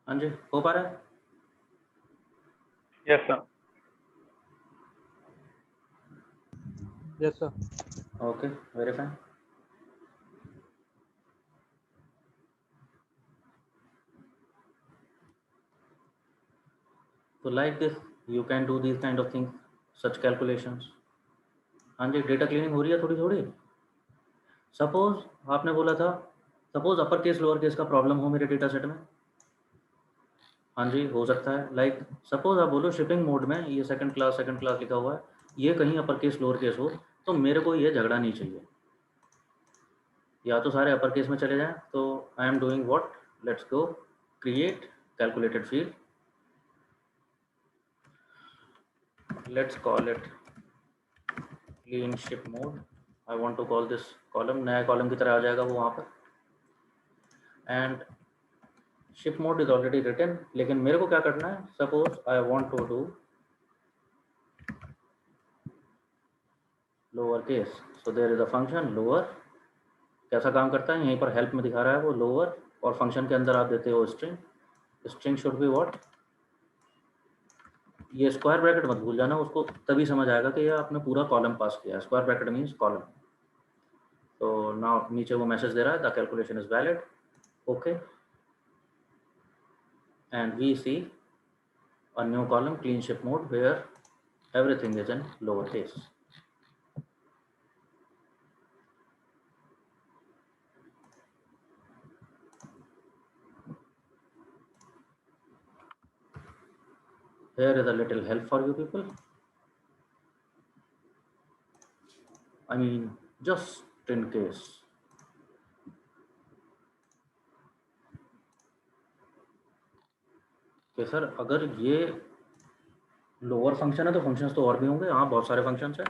हाँ जी, हो पा रहा है? Yes, sir. Yes, sir. Okay, very fine. So like this, you can do these kind of things, such calculations. हाँ जी, डेटा क्लीनिंग हो रही है थोड़ी थोड़ी. सपोज आपने बोला था, suppose upper case lower case का प्रॉब्लम हो मेरे डेटा सेट में. हाँ जी, हो सकता है. लाइक सपोज आप बोलो शिपिंग मोड में ये सेकंड क्लास लिखा हुआ है, ये कहीं अपर केस लोअर केस हो, तो मेरे को ये झगड़ा नहीं चाहिए. या तो सारे अपर केस में चले जाएं. तो I am doing what, let's go create calculated field. Let's call it clean ship mode. I want to call this column, नया कॉलम की तरह आ जाएगा वो वहाँ पर. And ship mode is already written, लेकिन मेरे को क्या करना है, suppose I want to do lower case. So there is a function lower. कैसा काम करता है, यहीं पर हेल्प में दिखा रहा है वो लोअर, और फंक्शन के अंदर आप देते हो string. String should be what, ये स्क्वायर ब्रैकेट मत भूल जाना, उसको तभी समझ आएगा कि ये आपने पूरा कॉलम पास किया है. Square bracket means column. तो नाउ नीचे वो मैसेज दे रहा है the calculation is valid. Okay, and we see a new column clean ship mode where everything is in lowercase. Here is a little help for you people. I mean, just in case. कि sir अगर ये lower function है तो functions तो और भी होंगे. हाँ, बहुत सारे फंक्शंस हैं.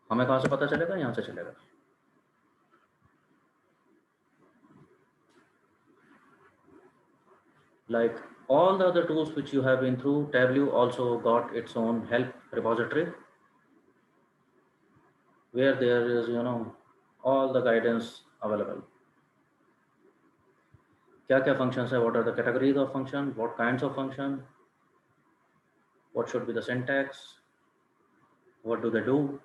हमें कहाँ से पता चलेगा, यहाँ से चलेगा. Like all the other tools which you have been through, Tableau also got its own help repository where there is, you know, all the guidance available. क्या functions है, what are the categories of function, what kinds of function, what should be the syntax, what do they do.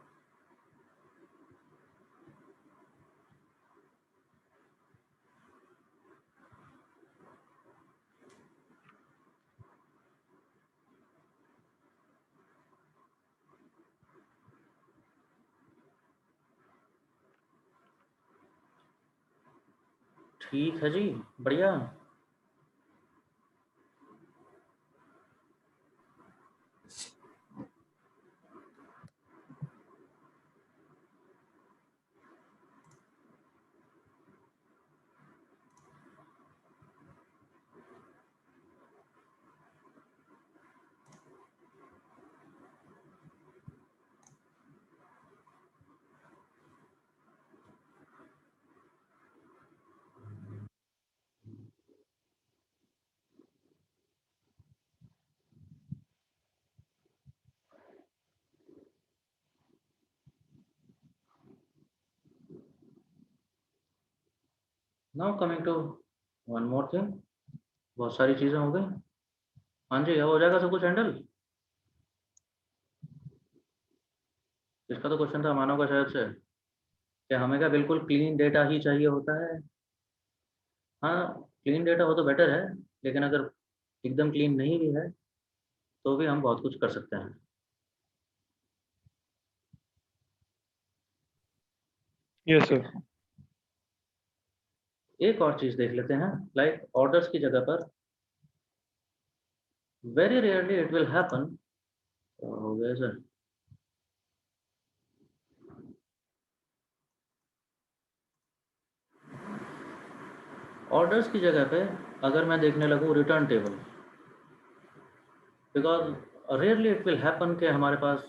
ठीक है जी, बढ़िया। Now coming to one more thing, बहुत सारी चीज़ें हो गई। हाँ जी, अब हो जाएगा सब कुछ हैंडल। इसका तो क्वेश्चन था मानव का शायद से, कि हमें क्या बिल्कुल क्लीन डेटा ही चाहिए होता है। हाँ, क्लीन डेटा हो तो बेटर है, लेकिन अगर एकदम क्लीन नहीं भी है तो भी हम बहुत कुछ कर सकते हैं। Yes, sir. एक और चीज़ देख लेते हैं, लाइक ऑर्डर्स की जगह पर very rarely it will happen. हो गया सर। ऑर्डर्स की जगह पे अगर मैं देखने लगूँ return table, because rarely it will happen कि हमारे पास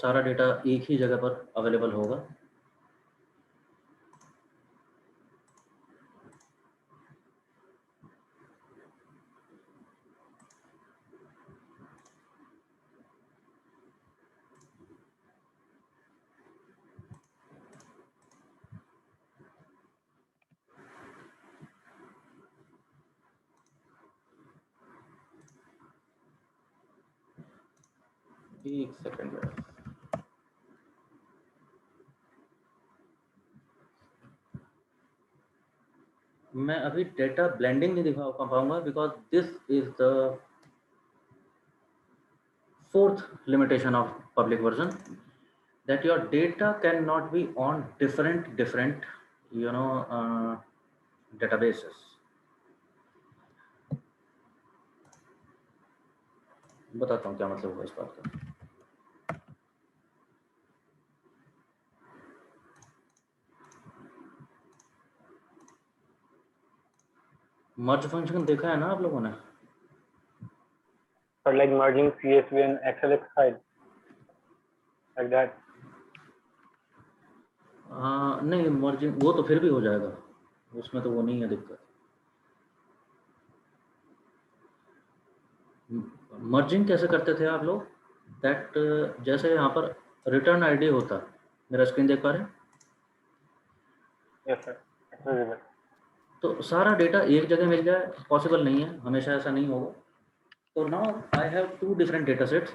सारा डेटा एक ही जगह पर अवेलेबल होगा। एक सेकंड में, मैं अभी डेटा ब्लेंडिंग नहीं दिखा पाऊंगा, because this is the fourth limitation of public version, that your data cannot be on different databases. बताता हूँ क्या मतलब हुआ इस बात का। मर्ज फंक्शन देखा है ना आप लोगों ने? Or like merging CSV and XLX file, like that. नहीं, मर्जिंग वो तो फिर भी हो जाएगा, उसमें तो वो नहीं है दिक्कत। मर्जिंग कैसे करते थे आप लोग? दैट जैसे यहाँ पर रिटर्न आईडी होता, मेरा स्क्रीन देख पा रहे हैं? Yes, sir. It's visible. तो सारा डेटा एक जगह मिल जाए पॉसिबल नहीं है, हमेशा ऐसा नहीं होगा। तो now I have two different data sets.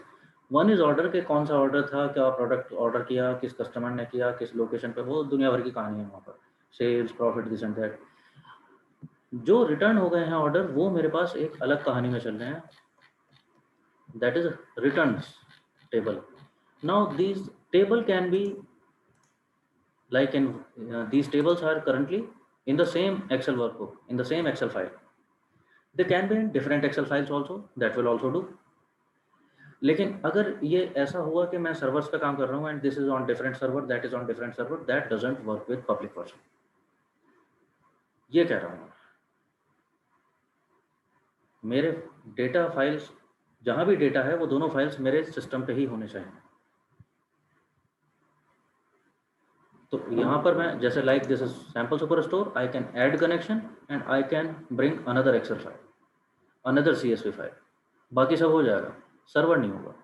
One is order के कौन सा ऑर्डर था, क्या प्रोडक्ट ऑर्डर किया, किस कस्टमर ने किया, किस लोकेशन पे, वो दुनिया भर की कहानी है वहाँ पर, sales profit this and that. जो रिटर्न हो गए हैं ऑर्डर, वो मेरे पास एक अलग कहानी में चल रहे हैं, that is return table. Now this table can be like in these tables are currently in the same Excel workbook, in the same Excel file. They can be in different Excel files also, that will also do. लेकिन अगर ये ऐसा हुआ कि मैं servers पे काम कर रहा हूँ and this is on different server, that is on different server, that doesn't work with public version. ये कह रहा हूँ, मेरे डेटा फाइल्स जहाँ भी डेटा है वो दोनों फाइल्स मेरे सिस्टम पे ही होने चाहिए। तो यहाँ पर मैं जैसे like this is sample superstore, I can add connection and I can bring another Excel file, another CSV file, बाकी सब हो जाएगा, सर्वर नहीं होगा।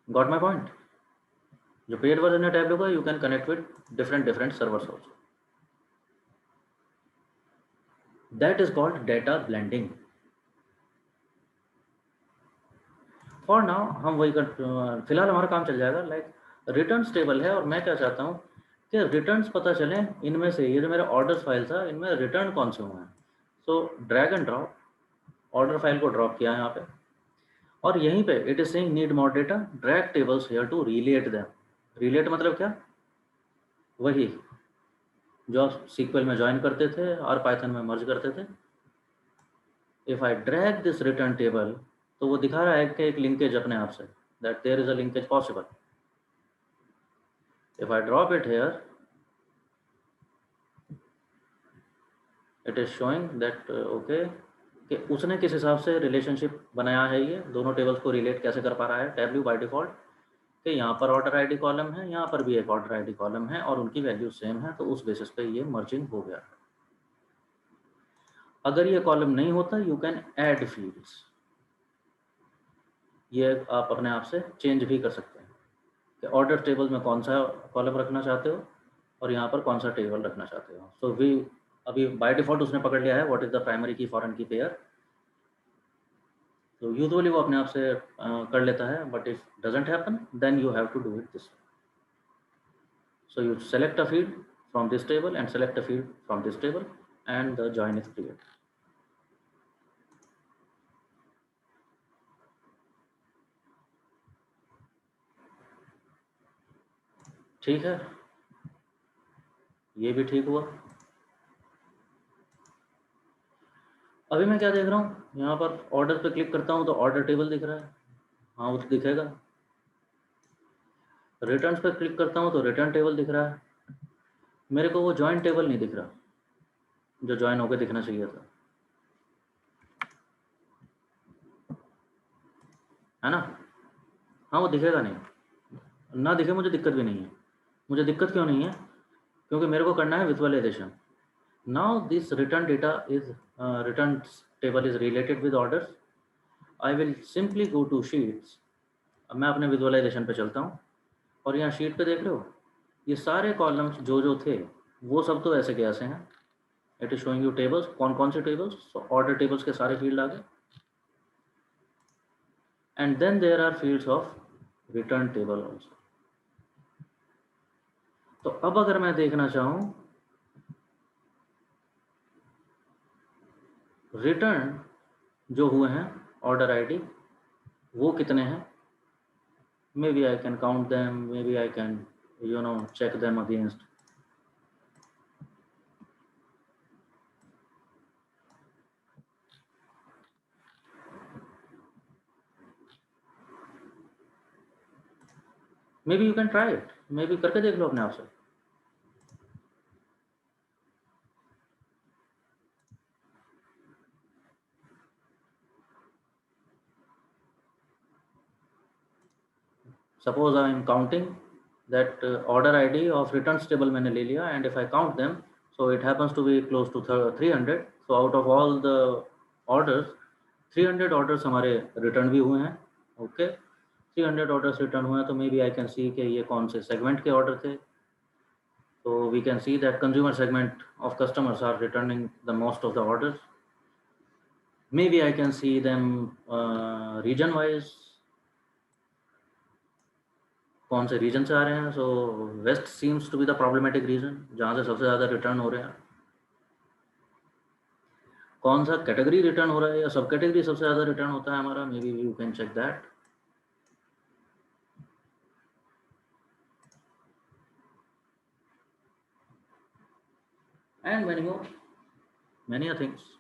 Got my point? जो पेड वर्जन है टैबलो का, you can connect with different servers also, that is called data blending. For now हम वही फिलहाल हमारा काम चल जाएगा। लाइक रिटर्न्स टेबल है और मैं क्या चाहता हूँ कि रिटर्न्स पता चले इनमें से, ये जो मेरा ऑर्डर्स फाइल था इनमें रिटर्न कौन से हुए हैं। So drag and drop, order file को ड्रॉप किया है यहाँ पे, और यहीं पे it is saying need more data, drag tables here to relate them. Relate मतलब क्या? वही जो आप SQL में ज्वाइन करते थे और पाइथन में मर्ज करते थे। If I drag this return table, तो वो दिखा रहा है कि एक लिंकेज अपने आप से, that there is a linkage possible. If I drop it here, it is showing that okay, कि उसने किस हिसाब से रिलेशनशिप बनाया है, ये दोनों टेबल्स को रिलेट कैसे कर पा रहा है टैब्ल्यू बाय डिफ़ॉल्ट, कि यहाँ पर ऑर्डर आईडी कॉलम है, यहाँ पर भी एक ऑर्डर आईडी कॉलम है और उनकी वैल्यू सेम है, तो उस बेसिस पे ये मर्जिंग हो गया। अगर ये कॉलम नहीं होता, यू कैन ऐड फील्ड्स, ये आप अपने आप से चेंज भी कर सकते हैं कि ऑर्डर टेबल में कौन सा कॉलम रखना चाहते हो और यहाँ पर कौन सा टेबल रखना चाहते हो। सो वी अभी बाय डिफ़ॉल्ट उसने पकड़ लिया है what is the primary key foreign key pair, तो यूजुअली वो अपने आप से कर लेता है, but if doesn't happen then you have to do it this. So you select a field from this table and select a field from this table and the join is created. ठीक है, ये भी ठीक हुआ। अभी मैं क्या देख रहा हूँ, यहाँ पर ऑर्डर पे क्लिक करता हूँ तो ऑर्डर टेबल दिख रहा है, हाँ वो तो दिखेगा। रिटर्न्स पे क्लिक करता हूँ तो रिटर्न टेबल दिख रहा है, मेरे को वो जॉइन टेबल नहीं दिख रहा जो जॉइन होकर दिखना चाहिए था, है ना। हाँ वो दिखेगा नहीं, ना दिखे मुझे दिक्कत भी नहीं है। मुझे दिक्कत क्यों नहीं है, क्योंकि मेरे को करना है visualisation. Now this return data is return table is related with orders. I will simply go to sheets. अब मैं अपने विजुअलाइजेशन पे चलता हूँ और यहाँ शीट पे देख रहे हो ये सारे कॉलम्स जो थे वो सब तो ऐसे के ऐसे हैं। It is showing you tables, कौन कौन से टेबल्स, ऑर्डर टेबल्स के सारे फील्ड आ गए, and then there are fields of return table also. तो अब अगर मैं देखना चाहूँ रिटर्न जो हुए हैं ऑर्डर आईडी वो कितने हैं, maybe I can count them, maybe I can check them against. Maybe you can try it, maybe करके देख लो अपने आप से। Suppose I am counting that order ID of returns table मैंने ले लिया, and if I count them so it happens to be close to 300। So out of all the orders 300 orders हमारे रिटर्न भी हुए हैं। ओके 300 ऑर्डर्स रिटर्न हुए हैं, तो मे बी आई कैन सी कि ये कौन से सेगमेंट के ऑर्डर थे। So we can see that consumer segment of customers are returning the most of the orders. Maybe I can see them region wise, कौन से रीजन से आ रहे हैं। So west seems to be the problematic region, जहाँ से सबसे ज़्यादा रिटर्न हो रहे हैं। कौन सा कैटेगरी रिटर्न हो रहा है या सब कैटेगरी सबसे ज़्यादा रिटर्न होता है हमारा, maybe you can check that. And many more, many other things.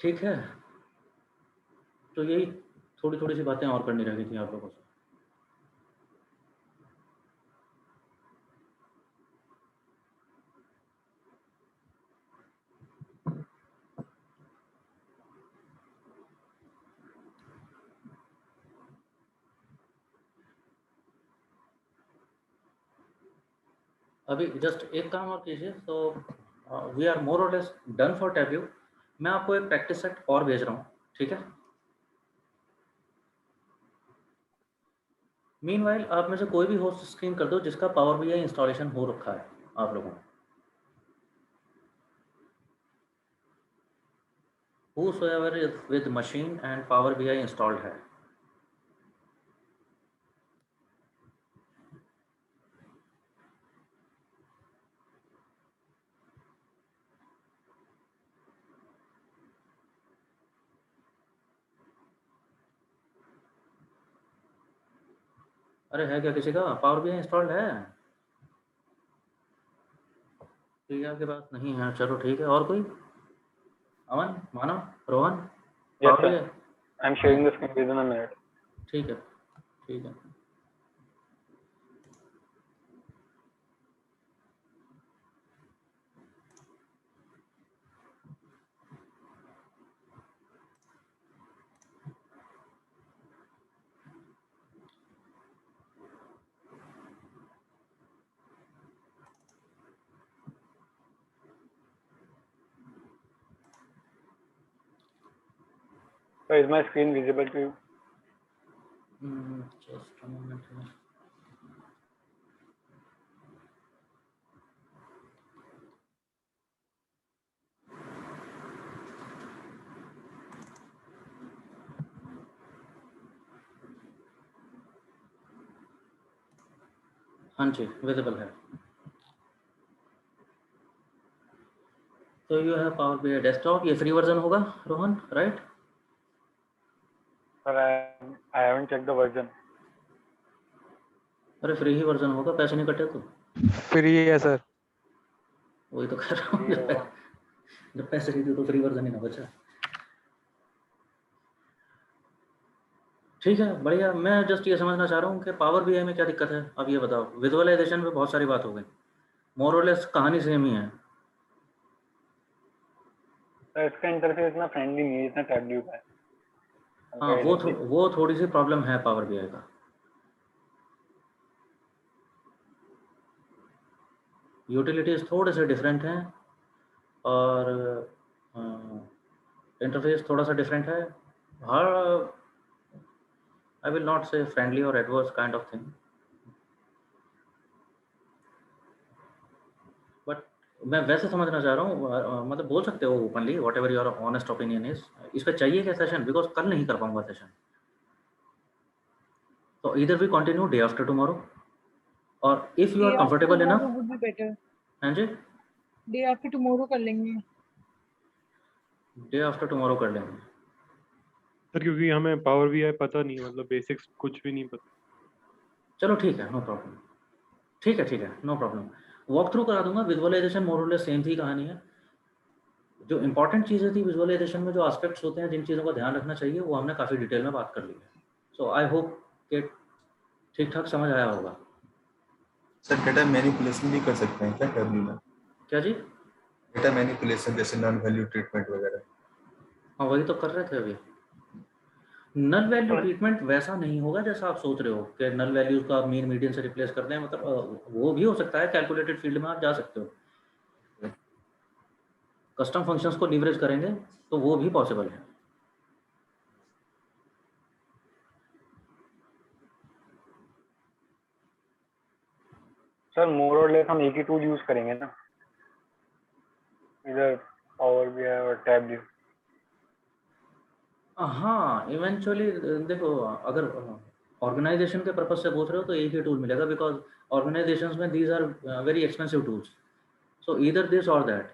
ठीक है, तो यही थोड़ी थोड़ी सी बातें और करनी रह गई थी आप लोगों से। अभी जस्ट एक काम और कीजिए, तो वी आर मोर और लेस डन फॉर टैब्ल्यू। मैं आपको एक प्रैक्टिस सेट और भेज रहा हूँ, ठीक है। मीनवाइल आप में से कोई भी होस्ट स्क्रीन कर दो जिसका पावर बीआई इंस्टॉलेशन हो रखा है आप लोगों ने। Whosoever is with machine and Power BI installed है। अरे है क्या किसी का पावर BI इंस्टॉल्ड है? ठीक है, आपके पास नहीं है, चलो ठीक है। और कोई? Aman, Manav, Rohan, Yes, power sir. BI? I'm sharing the screen within a minute. ठीक है, ठीक है। So is my screen visible to you? Just a moment here. हाँ जी, विजिबल है। तो यू है पावर BI डेस्कटॉप, ये फ्री वर्जन होगा Rohan, right? Sir, I haven't checked the version. अरे फ्री ही वर्जन होगा, पैसे नहीं कटे तो। फ्री है सर। वही तो कह रहा हूँ, Free होगा। जब पैसे नहीं दिए तो फ्री वर्जन ही ना बचा। ठीक है, बढ़िया। मैं जस्ट ये समझना चाह रहा हूँ कि पावर BI में क्या दिक्कत है, अब ये बताओ। विजुअलाइजेशन में बहुत सारी बात हो गई, मोर और लेस कहानी सेम ही है। सर इसका इंटरफेस इतना फ्रेंडली नहीं है जितना टैबल्यू का है। हाँ, वो थोड़ी सी प्रॉब्लम है पावर BI का। यूटिलिटीज थोड़े से डिफरेंट हैं और इंटरफेस थोड़ा सा डिफरेंट है। हर आई विल नॉट से फ्रेंडली और adverse kind of thing, but मैं वैसे समझना चाह रहा हूँ। मतलब बोल सकते हो openly, what ever your honest opinion is. इस पर चाहिए क्या सेशन? बिकॉज कल नहीं कर पाऊंगा सेशन, तो इधर we continue day after tomorrow, और if you day are after comfortable tomorrow enough. Would be better. हाँ जी, डे आफ्टर टुमारो कर लेंगे। डे आफ्टर टुमारो कर लेंगे। सर क्योंकि हमें पावर BI पता नहीं है, मतलब बेसिक्स कुछ भी नहीं पता। चलो ठीक है, नो प्रॉब्लम। ठीक है, नो प्रॉब्लम। वॉक थ्रू करा दूंगा। विजुअलाइजेशन मोर और लेस सेम थी कहानी है। जो इंपॉर्टेंट चीज़ें थी विजुअलाइजेशन में, जो एस्पेक्ट्स होते हैं, जिन चीज़ों का ध्यान रखना चाहिए, वो हमने काफ़ी डिटेल में बात कर ली है। सो आई होप कि ठीक ठाक समझ आया होगा। सर डेटा मैनिपुलेशन भी कर सकते हैं क्या टैबल्यू में? क्या जी? डेटा मैनिपुलेशन जैसे नॉन वैल्यू ट्रीटमेंट वगैरह। हाँ, वही तो कर रहे थे अभी। नल वैल्यू ट्रीटमेंट वैसा नहीं होगा जैसा आप सोच रहे हो कि नल वैल्यूज का मीन मीडियन से रिप्लेस कर दें। मतलब वो भी हो सकता है, कैलकुलेटेड फील्ड में आप जा सकते हो। कस्टम फंक्शंस को लीवरेज करेंगे तो वो भी पॉसिबल है। सर मोर और लेस हम एक ही टूल यूज करेंगे ना, इधर पावर BI और टैबल्यू। हाँ, इवेंचुअली देखो, अगर ऑर्गेनाइजेशन के पर्पज से पूछ रहे हो तो एक ही टूल मिलेगा, बिकॉज ऑर्गेनाइजेशंस में these are very expensive tools. So either this or that.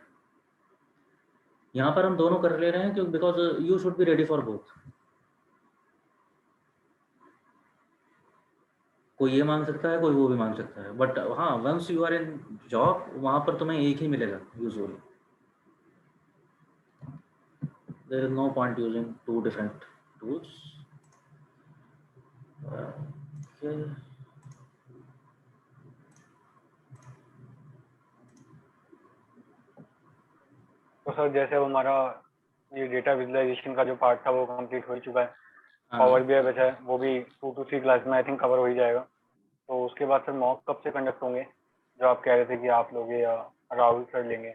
यहाँ पर हम दोनों कर ले रहे हैं क्योंकि because you should be ready for both. कोई ये मांग सकता है, कोई वो भी मांग सकता है, बट हाँ, once you are in job, वहाँ पर तुम्हें एक ही मिलेगा usually. There is no point using two different tools. तो सर जैसे अब हमारा ये डेटा विजुअलाइजेशन का जो पार्ट था वो कंप्लीट हो चुका है। पावर BI बचा है, वो भी 2 to 3 क्लास में आई थिंक कवर हो ही जाएगा। तो उसके बाद फिर मॉक कब से कंडक्ट होंगे, जो आप कह रहे थे कि आप लोगे या राहुल सर लेंगे?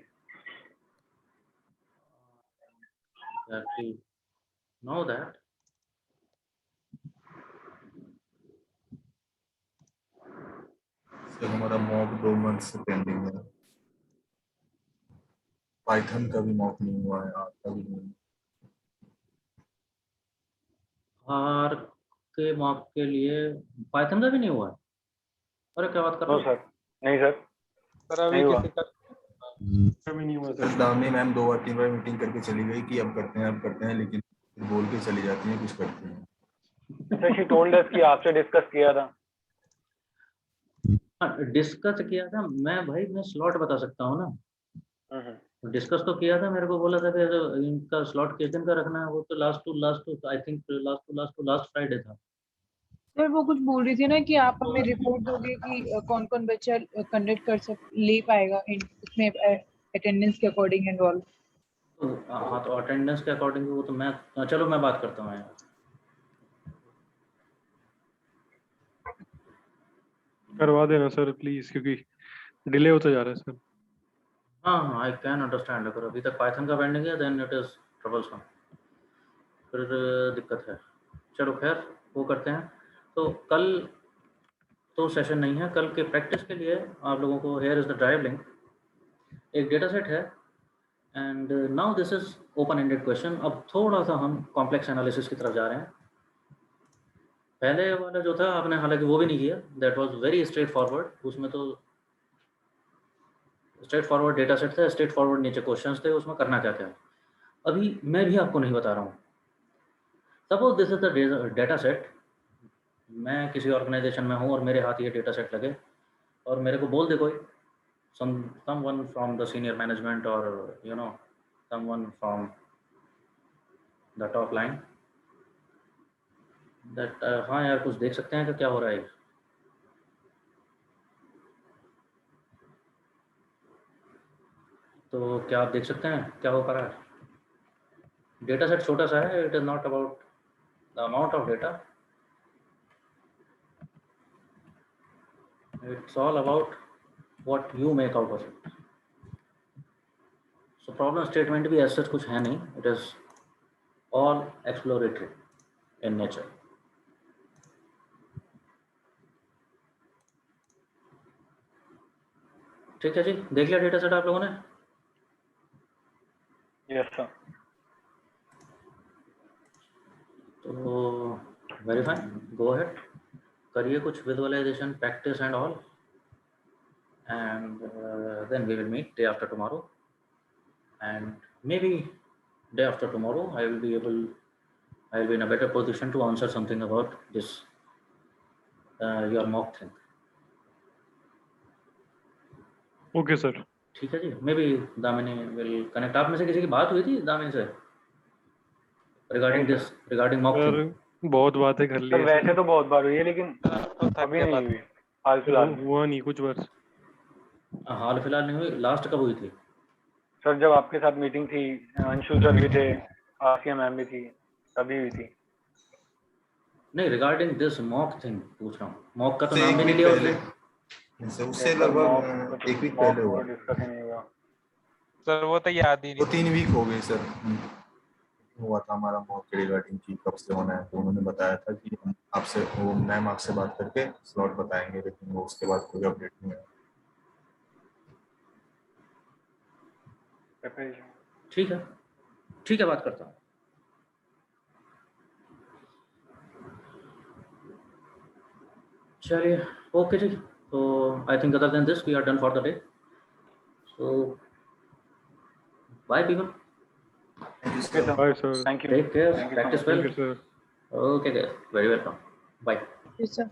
Exactly. Know that. सर हमारा मॉक 2 मंथ से पेंडिंग है। पाइथन का भी मॉक नहीं हुआ है, आपका भी नहीं। आर के मॉक के लिए पाइथन का भी नहीं हुआ? अरे क्या बात कर रहे नो हो? सर, नहीं सर, सर अभी नहीं हुआ। किसी का भी नहीं हुआ सर सर। दामिनी मैम 2 बार 3 बार मीटिंग करके चली गई कि अब करते हैं, लेकिन फिर बोल के चली जाती हैं, कुछ करती हैं। सर शी टोल्ड अस कि आपसे डिस्कस किया था। हाँ, डिस्कस किया था मैं भाई, मैं स्लॉट बता सकता हूँ ना। डिस्कस तो किया था, मेरे को बोला था कि जो इनका स्लॉट किस दिन का रखना है, वो तो last to I think last Friday था। सर वो कुछ बोल रही थी ना कि आप हमें रिपोर्ट दोगे कि कौन कौन बच्चा कंडक्ट ले पाएगा उसमें अटेंडेंस के अकॉर्डिंग एंड ऑल। तो हाँ, तो अटेंडेंस के अकॉर्डिंग वो तो मैं, चलो मैं बात करता हूँ यार। करवा देना सर प्लीज, क्योंकि डिले होता जा रहा है सर। हाँ, आई कैन अंडरस्टैंड। अगर अभी तक पाइथन का पेंडिंग है देन इट इज ट्रबलसम, फिर दिक्कत है। चलो खैर, वो करते हैं। तो कल तो सेशन नहीं है, कल के प्रैक्टिस के लिए आप लोगों को here is the drive link, एक डेटा सेट है and now this is open ended question. अब थोड़ा सा हम कॉम्प्लेक्स एनालिसिस की तरफ जा रहे हैं। पहले वाला जो था आपने हालांकि वो भी नहीं किया, that was very straight forward. उसमें तो स्ट्रेट फॉरवर्ड डेटा सेट था, स्ट्रेट फॉरवर्ड नीचे क्वेश्चंस थे, उसमें करना क्या क्या है अभी मैं भी आपको नहीं बता रहा हूँ। Suppose this is the data set, मैं किसी ऑर्गेनाइजेशन में हूँ और मेरे हाथ ये डेटा सेट लगे और मेरे को बोल दे कोई someone from the senior management or you know someone from the top line that हाँ यार कुछ देख सकते हैं कि क्या हो रहा है। तो क्या आप देख सकते हैं क्या हो पा रहा है? डेटा सेट छोटा सा है, it is not about the amount of data, it's all about what you make out of it. So problem statement भी ऐसा कुछ है नहीं, it is all exploratory in nature. ठीक है जी, देख लिया डेटा सेट आप लोगों ने? Yes sir. तो वेरीफाई, गो अहेड, करिए कुछ visualisation practice and all and then we will meet day after tomorrow, and maybe day after tomorrow I will be in a better position to answer something about this your mock thing. Okay sir. ठीक है जी, maybe Damini will connect. आप में से किसी की बात हुई थी दामिनी से रिगार्डिंग नहीं this, regarding mock sir thing? बहुत बातें कर ली सर है वैसे तो बहुत बार हुई है, लेकिन तो थक अभी गया नहीं बात। हुई हाल सर, फिलहाल में। हुआ नहीं कुछ बार। हाल फिलहाल नहीं हुई, लास्ट कब हुई थी? सर जब आपके साथ मीटिंग थी, अंशु सर भी थे, आसिया मैम भी थी, तभी हुई थी। नहीं, रिगार्डिंग दिस मॉक थिंग पूछ रहा हूँ, मॉक का तो से नाम एक भी नहीं वीक लिया पहले, उसने। उससे सर मॉक लगभग तो एक वीक मॉक पहले हुआ। डिस्कस ही नहीं हुआ। सर वो तो याद ही नहीं। 2-3 वीक हो गए सर। हुआ था हमारा मॉक के रिगार्डिंग की कब से होना है, तो उन्होंने बताया था कि हम आपसे, वो मैम आपसे बात करके स्लॉट बताएंगे, लेकिन वो उसके बाद कोई अपडेट नहीं आया। ठीक है, ठीक है, बात करता हूँ। चलिए, ओके जी। तो I think other than this we are done for the day. So bye people, okay sir, bye sir. Thank you. Take care, Thank you so practice much. Well. Thank you sir. Okay, very welcome, bye. Yes, sir.